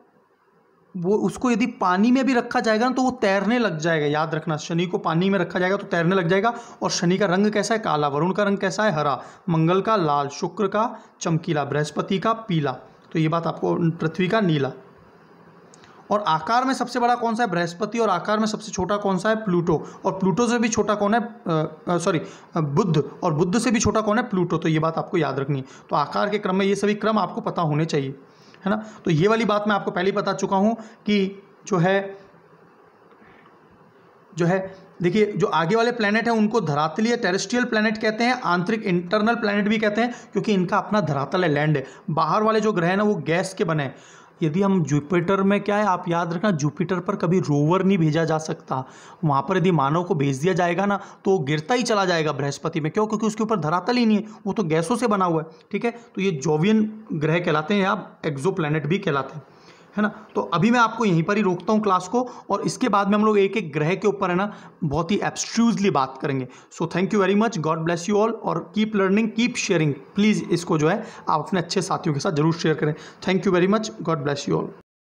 A: उसको यदि पानी में भी रखा जाएगा ना तो वो तैरने लग जाएगा, याद रखना। शनि को पानी में रखा जाएगा तो तैरने लग जाएगा। और शनि का रंग कैसा है, काला। वरुण का रंग कैसा है, हरा। मंगल का लाल। शुक्र का चमकीला। बृहस्पति का पीला। तो ये बात आपको, पृथ्वी का नीला। और आकार में सबसे बड़ा कौन सा है, बृहस्पति। और आकार में सबसे छोटा कौन सा है, प्लूटो। और प्लूटो से भी छोटा कौन है, बुध। और बुध से भी छोटा कौन है, प्लूटो। तो ये बात आपको याद रखनी है। तो आकार के क्रम में ये सभी क्रम आपको पता होने चाहिए, है ना। तो ये वाली बात मैं आपको पहले ही बता चुका हूं कि जो है देखिए, जो आगे वाले प्लैनेट हैं उनको धरातलीय या टेरेस्ट्रियल प्लैनेट कहते हैं। आंतरिक इंटरनल प्लैनेट भी कहते हैं, क्योंकि इनका अपना धरातल है, लैंड है। बाहर वाले जो ग्रह हैं ना वो गैस के बने हैं। यदि हम जुपिटर में, क्या है आप याद रखना, जुपिटर पर कभी रोवर नहीं भेजा जा सकता। वहाँ पर यदि मानव को भेज दिया जाएगा ना तो वो गिरता ही चला जाएगा बृहस्पति में। क्यों, क्योंकि उसके ऊपर धरातल ही नहीं है, वो तो गैसों से बना हुआ है, ठीक है। तो ये जोवियन ग्रह कहलाते हैं या एक्सो प्लैनेट भी कहलाते हैं, है ना। तो अभी मैं आपको यहीं पर ही रोकता हूँ क्लास को, और इसके बाद में हम लोग एक एक ग्रह के ऊपर, है ना, बहुत ही एब्स्ट्रूजली बात करेंगे। So thank you very much, God bless you all, और keep learning, keep sharing. Please इसको जो है आप अपने अच्छे साथियों के साथ जरूर शेयर करें। Thank you very much, God bless you all.